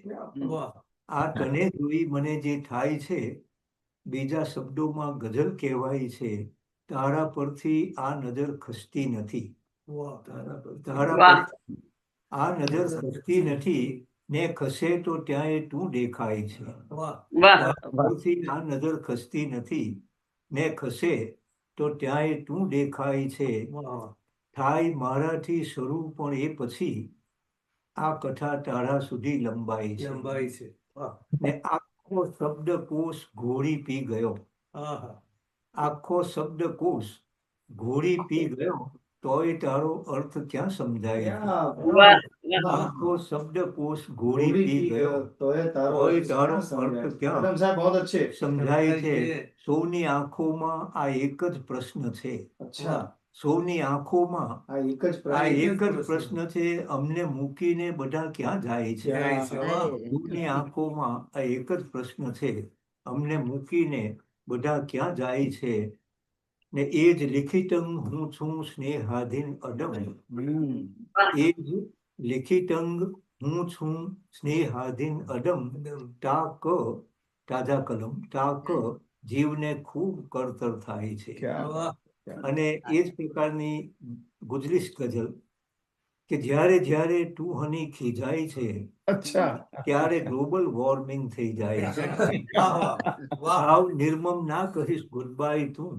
S2: આ તને જોઈ મને જે થાય છે બીજા શબ્દોમાં ગઝલ કહેવાય છે. તારા પરથી આ નજર ખસતી નથી. તારા પરથી આ નજર ખસતી નથી ને ખસે તો ત્યાંય તું દેખાય છે. તારા પરથી આ નજર ખસતી નથી ને ખસે તો ત્યાંય તું દેખાય છે. થાય મારાથી શરૂ પણ એ પછી આ કથા તારા સુધી લંબાઈ છે. ને આખો શબ્દકોશ ઘોડી પી ગયો. આખો શબ્દકોશ ઘોડી પી ગયો તોય તારો અર્થ ક્યાં સમજાય છે. આખો શબ્દકોશ ઘોડી પી ગયો તોય તારો અર્થ ક્યાં સમજાય છે. સૌની આંખોમાં આ એક જ પ્રશ્ન છે. સૌની આંખોમાં આ એક જ પ્રશ્ન છે. અમને મૂકીને બધા ક્યાં જાય છે. સૌની આંખોમાં આ એક જ પ્રશ્ન છે. અમને મૂકીને બધા ક્યાં જાય છે. ને એ જ લિખિતંગ હું છું સ્નેહાધીન અડમ. એ જ લિખિતંગ હું છું સ્નેહાધીન અડમ. ટાક તાજા કલમ ટાક જીવને ખૂબ કરતર થાય છે. અને એ જ પ્રકારની ગુજરીશ ગઝલ કે જ્યારે જ્યારે તું હની ખીજાય છે ત્યારે ગ્લોબલ વોર્મિંગ થઈ જાય છે. આવ નિર્મમ ના કહીશ ગુડ બાય તું.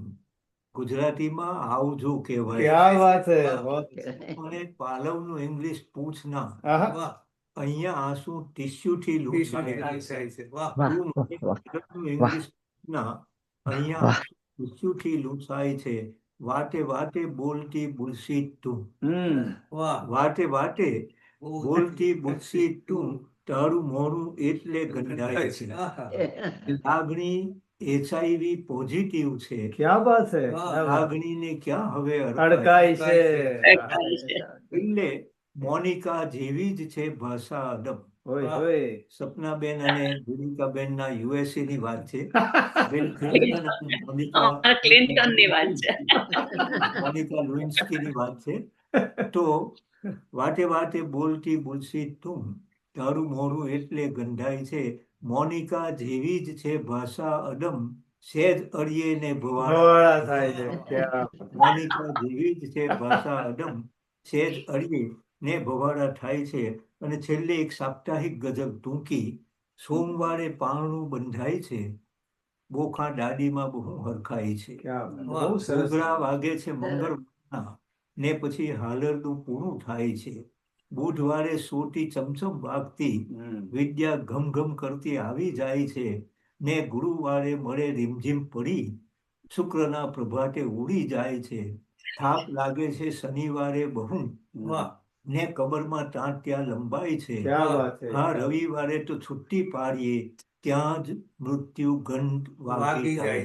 S2: ગુજરાતીમાં આવજો કહેવાય. અને પાલવનું ઇંગ્લિશ પૂછ ના. અહીંયા આંસુ ટીસ્યુ થી લૂછાય. ઇંગ્લિશ ના અહીંયા ટીસ્યુ થી લૂછાય છે. વાટે વાટે બોલતી બુલશીટ તું. વાટે વાટે બોલતી બુલશીટ તું. તારું મોરું એટલે ગંધાય છે. લાગણી HIV પોઝિટિવ છે. લાગણીને ક્યાં હવે અડકાય છે. એટલે મોનિકા જેવી જ છે ભાષા અદબ. સપનાબેન અને ગુરિકાબેન ના USA ની વાત છે.
S6: ક્લિન્ટનની વાત છે.
S2: મોનિકા લુઇન્સ્કી ની વાત છે. તો વાટે વાટે બોલતી બુલશીટ તું. તારું મોરું એટલે ગંધાય છે. મોનિકા જેવી જ છે ભાષા અદમ. સેજ અડીએ ને ભવાડા થાય છે. મોનિકા જેવી જ છે ભાષા અદમ. સેજ અડીએ ને ભવાડા થાય છે. અને છેલ્લે એક સાપ્તાહિક ગઝલ ટૂંકી. સોમવારે પારણું બંધાય છે. બોખા દાદીમાં બહુ હરખાય છે. ઘોઘરા વાગે છે મંગળવારના ને પછી હાલરનું પૂરું થાય છે. બુધવારે સોટી ચમચમ વાગતી વિદ્યા ઘમ ઘમ કરતી આવી જાય છે. ને ગુરુવારે મળે રીમઝીમ પડી. શુક્રના પ્રભાતે ઉડી જાય છે. થાક લાગે છે શનિવારે બહુ ને કબરમાં ત્યાં લંબાય છે. હા રવિવારે તો છુટ્ટી પાડીએ ત્યાં જ મૃત્યુ ગંધ વાગી જાય.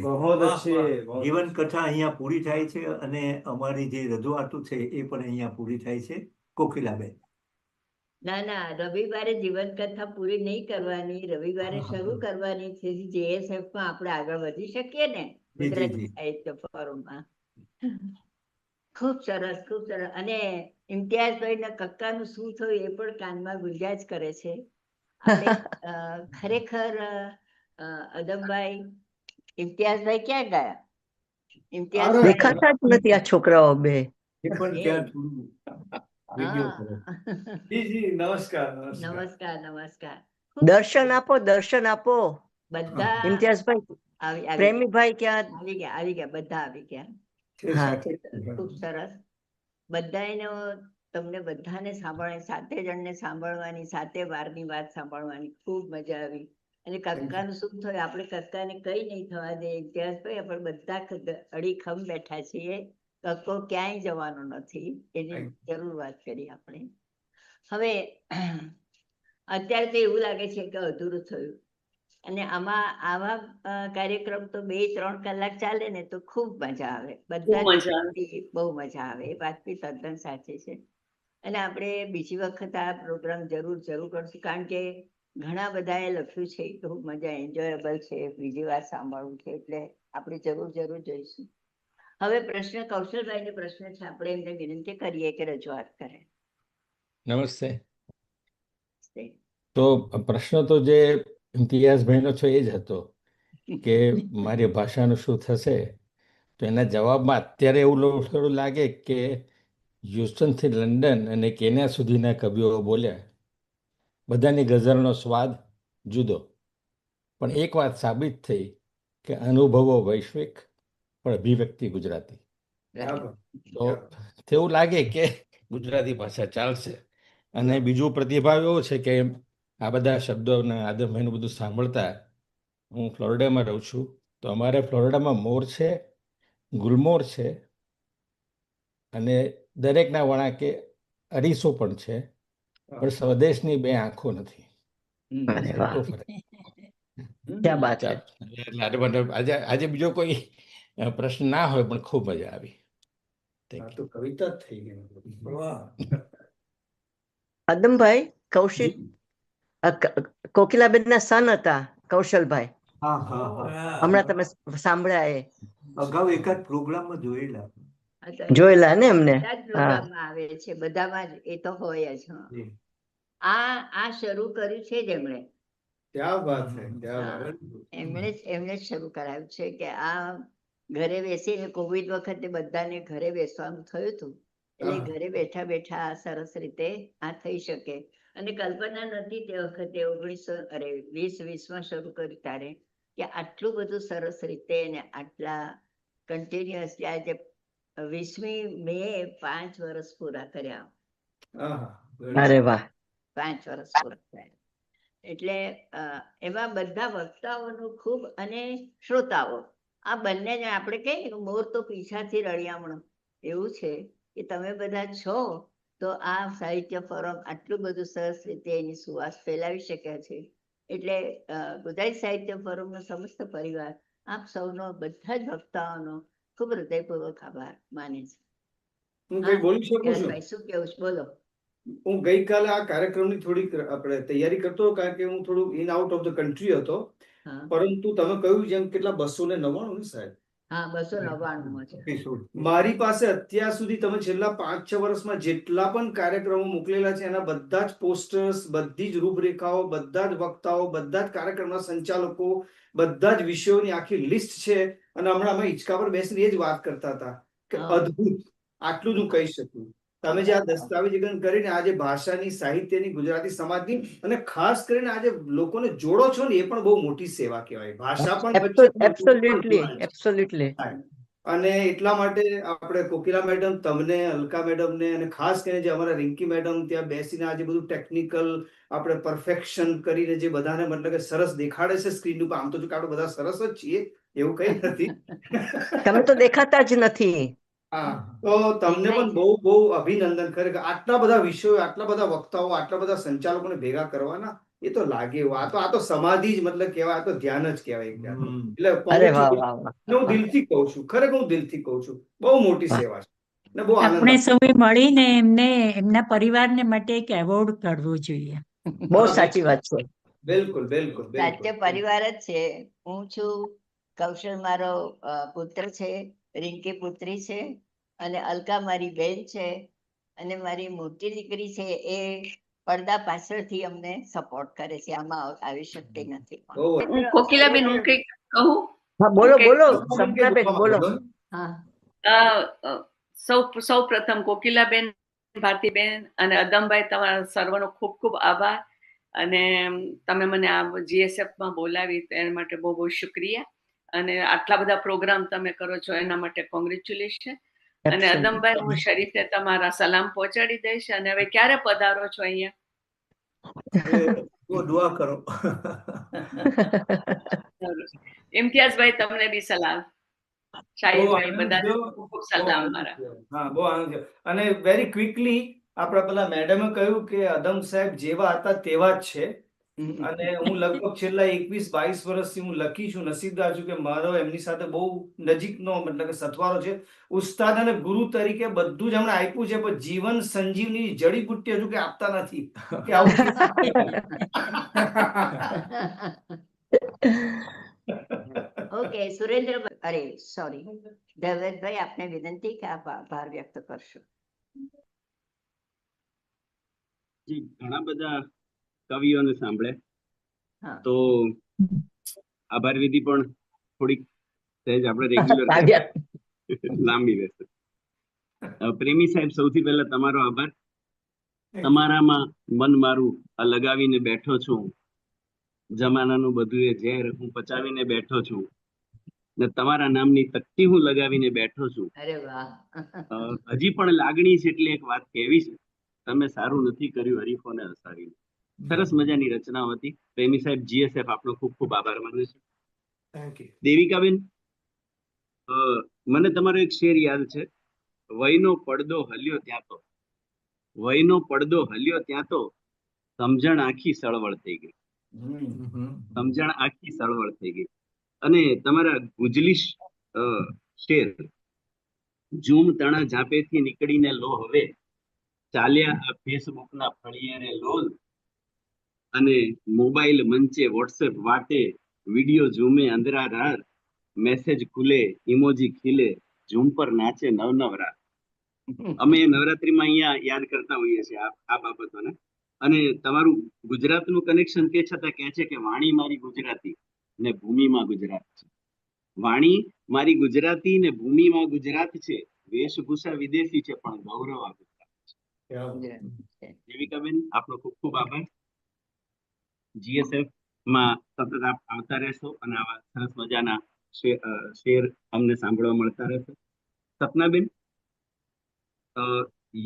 S2: જીવન કથા અહીંયા પૂરી થાય છે અને અમારી જે રજૂઆતો છે એ પણ અહીંયા પૂરી થાય છે. કોકિલાબેન.
S1: ના ના, રવિવારે જીવન કથા પૂરી નહીં કરવાની, રવિવારે શરૂ કરવાની છે. JSF માં આપણે આગળ વધી શકીએ ને ગુજરાતી સાહિત્ય ફોરમમાં. ખૂબ સરસ, ખૂબ સરસ. અને ઇમ્તિયાઝભાઈ ના કક્કાનું શું થયું એ પણ કાનમાં ગુંજ્યા જ કરે છે. આપણે ખરેખર અદબભાઈ, ઇમ્તિયાઝભાઈ ક્યાં ગયા? ઇમ્તિયાઝભાઈ
S7: દેખાતા જ નથી આ છોકરાઓ બે.
S2: એ પણ ત્યાં થોડું વિડીયો કરો.
S4: જી જી, નમસ્કાર નમસ્કાર.
S1: નમસ્કાર નમસ્કાર.
S7: દર્શન આપો, દર્શન આપો.
S1: બધા
S7: ઇમ્તિયાઝભાઈ, પ્રેમીભાઈ ક્યાં?
S1: આવી ગયા, બધા આવી ગયા.
S7: હા,
S1: ખૂબ સરસ. બધાનો તમને બધાને સાંભળવાની, 7 જણને સાંભળવાની, 7 વારની વાત સાંભળવાની ખૂબ મજા આવી. અને કક્કાનું શું થયું? આપણે કક્કાને કઈ નહીં થવા દે ઇમ્તિયાઝભાઈ, આપણે બધા અડીખમ બેઠા છીએ. કક્કો ક્યાંય જવાનો નથી, એની જરૂર વાત કરી આપણે. હવે અત્યારે તો એવું લાગે છે કે અધૂરું થયું. અને આવા કાર્યક્રમ તો 2-3 કલાક ચાલે ને તો ખૂબ મજા આવે. બધા બહુ મજા આવે. એ વાત બી તદ્દન સાચી છે. અને આપણે બીજી વખત આ પ્રોગ્રામ જરૂર કરશું, કારણ કે ઘણા બધાએ લખ્યું છે, ખૂબ મજા એન્જોયેબલ છે, બીજી વાર સાંભળવું છે, એટલે આપણે જરૂર જોઈશું. હવે પ્રશ્ન કૌશલભાઈને પ્રશ્ન છે, આપણે એમને વિનંતી કરીએ કે રજૂઆત કરે.
S9: નમસ્તે. તો પ્રશ્ન તો જે ઇમ્તિયાઝભાઈનો છે એ જ હતો કે મારી ભાષાનું શું થશે. તો એના જવાબમાં અત્યારે એવું થોડું લાગે કે હ્યુસ્ટનથી લંડન અને કેન્યા સુધીના કવિઓ બોલ્યા, બધાની ગઝલનો સ્વાદ જુદો, પણ એક વાત સાબિત થઈ કે અનુભવો વૈશ્વિક પણ અભિવ્યક્તિ ગુજરાતી. તો તેવું લાગે કે ગુજરાતી ભાષા ચાલશે. અને બીજું પ્રતિભાવ એવો છે કે આ બધા શબ્દો અને આદમભાઈનું બધું સાંભળતા, હું ફ્લોરિડામાં રહું છું, તો અમારે ફ્લોરિડામાં મોર છે, ગુલમોર છે, અને દરેકના વણાકે અરીસો પણ છે, પણ સ્વદેશની 2 આંખો નથી. આજે બીજો કોઈ પ્રશ્ન ના હોય, પણ ખૂબ મજા આવી.
S4: કવિતા થઈ ગઈ.
S7: અદમભાઈ, કૌશિક કોકિલાબેન ના સન હતા કૌશલભાઈ. હમણાં તમે સાંભળ્યા એ
S2: અગાઉ એકાદ પ્રોગ્રામમાં
S7: જોયેલા ને એમને?
S1: આવે છે બધામાં જ, એ તો હોય જ. આ શરૂ કર્યું છે જ એમણે. એમણે જ શરૂ કરાવ્યું છે કે આ ઘરે બેસીને કોવિડ વખતે બધાને ઘરે બેસવાનું થયું હતું, એટલે ઘરે બેઠા બેઠા સરસ રીતે આ થઈ શકે. અને કલ્પના નથી તે વખતે 2020માં શરૂ કર્યું ત્યારે, કે આટલું બધું સરસ રીતે અને આટલા કન્ટિન્યુઅસલી આજે 20મી મે 5 વર્ષ પૂરા કર્યા.
S7: અરે વાહ,
S1: 5 વર્ષ પૂરા થયા. એટલે એમાં બધા વક્તાઓનું ખૂબ, અને શ્રોતાઓ, આ બંને આપણે કહીએ મોર તો પીછાથી રળિયામણો, એવું છે કે તમે બધા છો તો આ સાહિત્ય ફોરમ આટલું બધું સરસ રીતે એની સુવાસ ફેલાવી શક્યા છે. એટલે ગુજરાતી સાહિત્ય ફોરમનો સમસ્ત પરિવાર આપ સૌનો, બધા જ વક્તાઓનો ખૂબ હૃદયપૂર્વક આભાર માને છે.
S4: હું કઈ બોલી શકું છું?
S1: શું કેવું છે, બોલો.
S4: હું ગઈકાલે આ કાર્યક્રમની થોડીક આપણે તૈયારી કરતો, કારણ કે હું થોડું in out of the country હતો, પરંતુ તમે કહ્યું જેમ કેટલા 299 ને સાહેબ?
S1: હા, 299.
S4: મારી પાસે અત્યાર સુધી તમે છેલ્લા 5-6 વર્ષમાં જેટલા પણ કાર્યક્રમો મોકલેલા છે એના બધા જ પોસ્ટર્સ, બધી જ રૂપરેખાઓ, બધા જ વક્તાઓ, બધા જ કાર્યક્રમના સંચાલકો, બધા જ વિષયોની આખી લિસ્ટ છે. અને હમણાં અમે હિંચકા પર બેસીને એ જ વાત કરતા હતા કે અદ્ભુત, આટલું જ હું કહી શકું. તમે જે આ દસ્તાવેજીકરણ કરીને આજે ભાષાની, સાહિત્યની, ગુજરાતી સમાજની, અને ખાસ કરીને આજે લોકોને જોડો છો ને, એ પણ બહુ મોટી સેવા કહેવાય. ભાષા પણ
S7: એબ્સોલ્યુટલી.
S4: અને એટલા માટે આપણે કોકિલા મેડમ, તમને, અલકા મેડમને, અને ખાસ કરીને જે અમારા રિંકી મેડમ ત્યાં બેસીને આજે બધું ટેકનિકલ આપણે પરફેક્શન કરીને જે બધાને મતલબ કે સરસ દેખાડે છે સ્ક્રીન ઉપર. આમ તો જો આપણે બધા સરસ જ છીએ, એવું કઈ નથી.
S7: તમે તો દેખાતા જ નથી.
S4: હા, તો તમને પણ બહુ બહુ અભિનંદન. ખરેખર આટલા બધા વિષયો, આટલા બધા વક્તાઓ, આટલા બધા સંચાલકોને ભેગા કરવાના, એ તો લાગે એવું. આ તો સમાધિ જ મતલબ કહેવાય, આ તો ધ્યાન જ કહેવાય. એટલે હું દિલથી કહું છું, ખરેખર હું દિલથી કહું છું, બહુ મોટી સેવા છે. ને બહુ આનંદ
S5: આપણે
S4: આવ્યો.
S5: સૌએ મળીને એમને એમના પરિવારને માટે એક એવોર્ડ કાઢવો જોઈએ.
S7: બહુ સાચી વાત છે.
S4: બિલકુલ બિલકુલ
S1: સાચે
S4: બિલકુલ
S1: પરિવાર જ છે. હું છું, કૌશલ મારો પુત્ર છે, રિંકી પુત્રી છે, અને અલકા મારી બેન છે, અને મારી મોટી દીકરી છે એ પડદા પાછળથી અમને સપોર્ટ કરે છે. આમાં આવી શકતી નથી.
S4: બહુ
S6: હું કોકિલાબેન હું કંઈક કહું.
S7: હા, બોલો
S6: ઓકે.
S7: બોલો
S4: સપનાબેન કે
S7: સપનાબેન બોલો.
S4: બોલો.
S1: હા,
S6: સૌ પ્રથમ કોકિલાબેન, ભારતીબેન અને અદમભાઈ, તમારા સર્વનો ખૂબ ખૂબ આભાર. અને તમે મને આ GSF માં બોલાવી એના માટે બહુ બહુ શુક્રિયા. અને આટલા બધા પ્રોગ્રામ તમે કરો છો એના માટે કોંગ્રેચ્યુલેશન. અને અદમભાઈ, હું શરીફને તમારા સલામ પહોંચાડી દઈશ. અને હવે ક્યારે પધારો છો અહીંયા?
S2: દુઆ કરો.
S6: ઇમ્તિયાઝભાઈ, તમને બી સલામ.
S4: બહુ
S6: શાહિદભાઈ,
S4: આનંદ
S6: બધા
S4: થયો.
S6: ખૂબ ખૂબ
S4: બહુ
S6: સલામ
S4: આનંદ
S6: મારા.
S4: થયો. હા, બહુ આનંદ થયો. અને વેરી ક્વિકલી આપણા પેલા મેડમે કહ્યું કે અદમ સાહેબ જેવા હતા તેવા જ છે. અને હું લગભગ છેલ્લા 21-22 વર્ષથી હું લખી છું, નસીબદાર છું કે મારો એમની સાથે બહુ નજીકનો મતલબ કે સથવારો છે. ઉસ્તાદ અને ગુરુ તરીકે બધું જ એમણે આપ્યું છે, પણ જીવન સંજીવની જડીબુટ્ટી હજુ કે આપતા નથી કે આવું
S1: ઓકે. સુરેન્દ્રભાઈ, અરે સોરી, દેવદત્તભાઈ, આપને વિનંતી કે આપ આભાર વ્યક્ત કરશો.
S10: જી, ઘણા બધા કવિઓને સાંભળે
S1: હા.
S10: તો આભાર વિધિ પણ થોડીક સહેજ આપણે રેગ્યુલર લાંબી રહેશે. પ્રેમી સાહેબ, સૌથી પહેલા તમારો આભાર. તમારામાં મન મારું આ લગાવીને બેઠો છું, જમાનાનું બધું એ ઝેર હું પચાવીને બેઠો છું, ને તમારા નામની તકતી હું લગાવીને બેઠો છું.
S1: અરે વાહ.
S10: હજી પણ લાગણી છે એટલે એક વાત કહેવી છે, તમે સારું નથી કર્યું હરીફોને હસાવીને. સરસ મજાની રચનાઓ હતી. પ્રેમી સાહેબ, GSF આપનો ખૂબ ખૂબ આભાર માનું છું.
S3: Thank you.
S10: દેવિકાબેન, મને તમારો એક શેર યાદ છે, વયનો પડદો હલ્યો ત્યાં તો, વયનો પડદો હલ્યો ત્યાં તો સમજણ આખી સળવળ થઈ ગઈ, સમજણ આખી સળવળ થઈ ગઈ. અને તમારા ગુજલીશ શેર, ઝૂમ તણા ઝાપેથી નીકળીને લો હવે, ચાલ્યા આ ફેસબુકના ફળિયે લોલ, અને મોબાઈલ મંચે વોટ્સએપ વાટે, વિડીયો ઝૂમે અંધરા રાત, મેસેજ ખુલે ઇમોજી ખીલે, ઝૂમ પર નાચે નવનવરા. અમે નવરાત્રીમાં અહીંયા યાદ કરતા હોઈએ છીએ આ બાબતોને. અને તમારું ગુજરાતનું કનેક્શન તે છતાં કહે છે કે વાણી મારી ગુજરાતી ને ભૂમિમાં ગુજરાત છે. વાણી મારી ગુજરાતી ને ભૂમિમાં ગુજરાત છે, વેશભૂષા વિદેશી છે પણ ગૌરવ આ ગુજરાત છે. દેવિકાબેન, આપનો ખૂબ ખૂબ આભાર. GSF માં સતત આપ આવતા રહેશો અને આવા સરસ મજાના શેર અમને સાંભળવા મળતા રહેશે. સપનાબેન,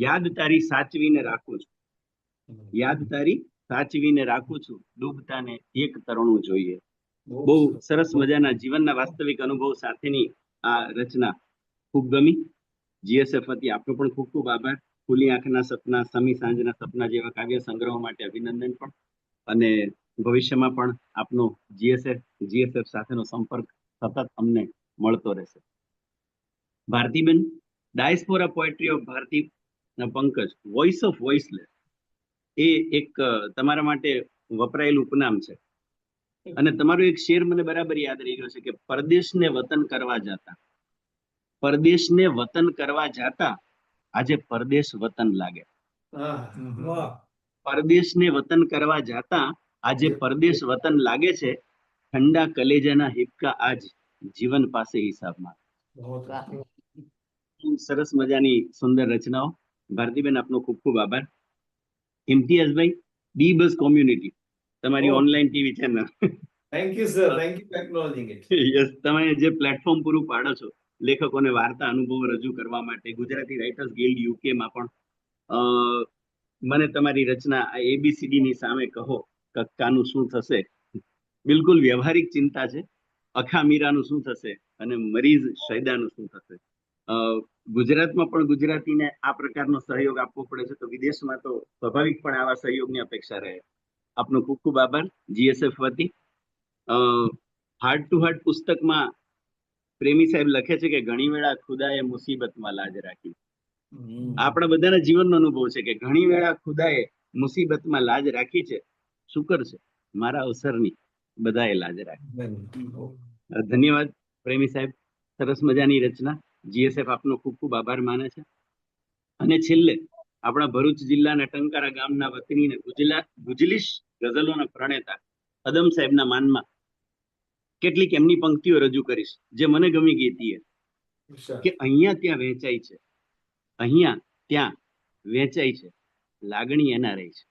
S10: યાદ તારી સાચવીને રાખું છું, યાદ તારી સાચવીને રાખું છું, ડૂબતાને એક તરણું જોઈએ. બહુ સરસ મજાના જીવનના વાસ્તવિક અનુભવ સાથેની આ રચના ખૂબ ગમી. GSF વતી આપનો પણ ખૂબ ખૂબ આભાર. ખુલ્લી આંખના સપના, સમી સાંજના સપના જેવા કાવ્ય સંગ્રહો માટે અભિનંદન પણ. અને ભવિષ્યમાં પણ આપનો GSF સાથેનો સંપર્ક સતત અમને મળતો રહેશે. Bhartiben, diaspora poetry of Bharti Pankaj, voice of voiceless, એ એક તમારા માટે વપરાયેલું ઉપનામ છે. અને તમારો એક શેર મને બરાબર યાદ રહી ગયો છે કે પરદેશને વતન કરવા જાતા, પરદેશને વતન કરવા જાતા આજે પરદેશ વતન લાગે. પરદેશને વતન કરવા જાતા આજે પરદેશ વતન લાગે છે, ઠંડા કલેજાના હિપકા આજ જીવન પાસે હિસાબમાં. સરસ મજાની સુંદર રચનાઓ. ભારતીબેન, આપનો ખૂબ ખૂબ આભાર. ઇમ્તિયાઝભાઈ, બી બસ કોમ્યુનિટી, તમારી online TV channel.
S4: Thank you sir, thank you for acknowledging it.
S10: Yes, તમે જે પ્લેટફોર્મ પૂરું પાડો છો લેખકોને વાર્તા અનુભવો રજૂ કરવા માટે, ગુજરાતી રાઇટર્સ ગિલ્ડ UK માં પણ મને તમારી રચના ABCD ની સામે કહો કક્કાનું શું થશે, બિલકુલ વ્યવહારિક ચિંતા છે. અખા મીરાનું શું થશે અને મરીઝ શૈદાનું શું થશે. ગુજરાતમાં પણ ગુજરાતીને આ પ્રકારનો સહયોગ આપવો પડે છે, તો વિદેશમાં તો સ્વાભાવિકપણે આવા સહયોગની અપેક્ષા રહે. આપનો ખૂબ ખૂબ આભાર GSF વતી. હાર્ટ ટુ હાર્ટ પુસ્તકમાં પ્રેમી સાહેબ લખે છે કે ઘણી વેળા ખુદાએ મુસીબતમાં લાજ રાખી, આપણા બધાના જીવનનો અનુભવ છે કે ઘણી વેળા ખુદાએ મુસીબતમાં લાજ રાખી છે. શુકર છે મારા અવસરની બધાએ લાજ રાખી. ધન્યવાદ પ્રેમી સાહેબ, સરસ મજાની રચના. જીએસએફ આપનો ખૂબ ખૂબ આભાર માને છે. અને છેલ્લે આપણા ભરૂચ જિલ્લાના ટંકારા ગામના વતનીને ગુજલીશ ગઝલોના પ્રણેતા અદમ સાહેબના માનમાં કેટલીક એમની પંક્તિઓ રજૂ કરીશ જે મને ગમી ગઈ હતી કે અહીંયા ત્યાં વહેંચાય છે, અહીંયા ત્યાં વેચાય છે, લાગણી એના રહી છે.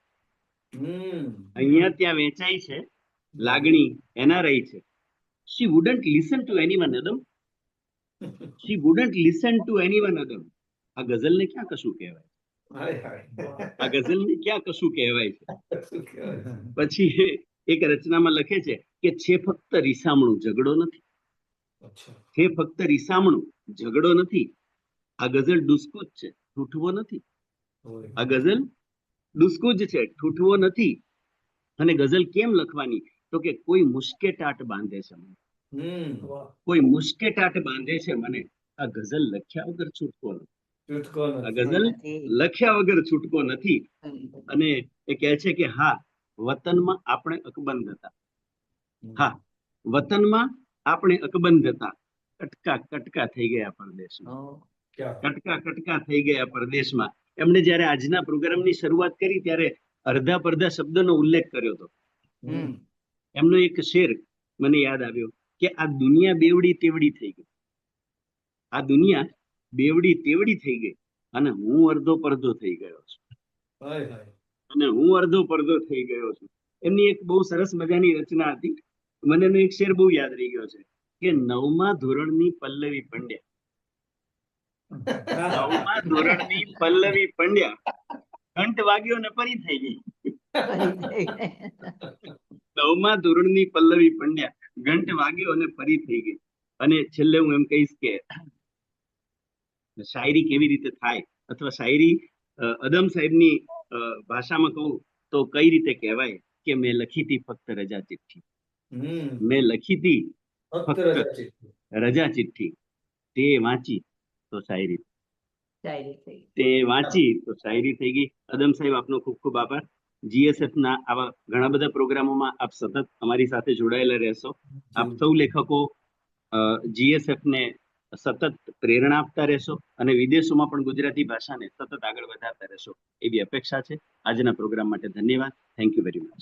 S10: અહીંયા ત્યાં વેચાય છે, લાગણી એના રહી છે. She wouldn't listen to anyone, Adam. She wouldn't listen to anyone, Adam. આ ગઝલને ક્યાં કશું કહેવાય? આ ગઝલને ક્યાં કશું કહેવાય છે? પછી એક રચનામાં લખે છે કે છે ફક્ત રીસામણું, ઝઘડો નથી. છે ફક્ત રીસામણું, ઝઘડો નથી. આ ગઝલ ડુસ્કું જ છે, ઠૂઠવો નથી. આ ગઝલ ડુસ્કું જ છે, ઠૂઠવો નથી. અને ગઝલ કેમ લખવાની? તો કે કોઈ મુશ્કેટાટ બાંધે છે મને, કોઈ મુશ્કેટાટ બાંધે છે મને. આ ગઝલ લખ્યા વગર છૂટકો નથી. આ ગઝલ લખ્યા વગર છૂટકો નથી. અને એ કહે છે કે હા, વતનમાં આપણે અકબંધ હતા. હા, વતનમાં આપણે અકબંધ હતા. કટકા કટકા થઈ ગયા પરદેશમાં. કટકા કટકા થઈ ગયા પરદેશમાં. એમણે જયારે આજના પ્રોગ્રામની શરૂઆત કરી ત્યારે અડધા પડધા શબ્દનો ઉલ્લેખ કર્યો હતો. એમનો એક શેર મને યાદ આવ્યો કે આ દુનિયા બેવડી તેવડી થઈ ગઈ. આ દુનિયા બેવડી તેવડી થઈ ગઈ અને હું અડધો પડધો થઈ ગયો છું. અને હું અડધો પડધો થઈ ગયો છું. એમની એક બહુ સરસ મજાની રચના હતી. મને એનો એક શેર બહુ યાદ રહી ગયો છે કે 9મા ધોરણની પલ્લવી પંડ્યા, 9મા ધોરણની પલ્લવી પંડ્યા, ઘંટ વાગ્યો ને પરી થઈ ગઈ. 9મા ધોરણની પલ્લવી પંડ્યા, ઘંટ વાગ્યો અને પરી થઈ ગઈ. અને છેલ્લે હું એમ કહીશ કે શાયરી કેવી રીતે થાય, અથવા શાયરી અદમ સાહેબની ભાષામાં કહું તો કઈ રીતે કહેવાય કે મેં લખી હતી ફક્ત રજા ચિઠ્ઠી. મેં લખી હતી ફક્ત રજા ચિઠ્ઠી, તે વાંચી તો શાયરી, તે વાંચી તો શાયરી થઈ ગઈ. અદમ સાહેબ આપનો ખૂબ ખૂબ આભાર. જીએસએફ ના આવા ઘણા બધા પ્રોગ્રામોમાં આપ સતત અમારી સાથે જોડાયેલા રહેશો. આપ સૌ લેખકો જીએસએફ ને સતત પ્રેરણા આપતા રહેશો અને વિદેશોમાં પણ ગુજરાતી ભાષાને સતત આગળ વધારતા રહેશો એવી અપેક્ષા છે. આજના પ્રોગ્રામ માટે ધન્યવાદ. Thank you very much.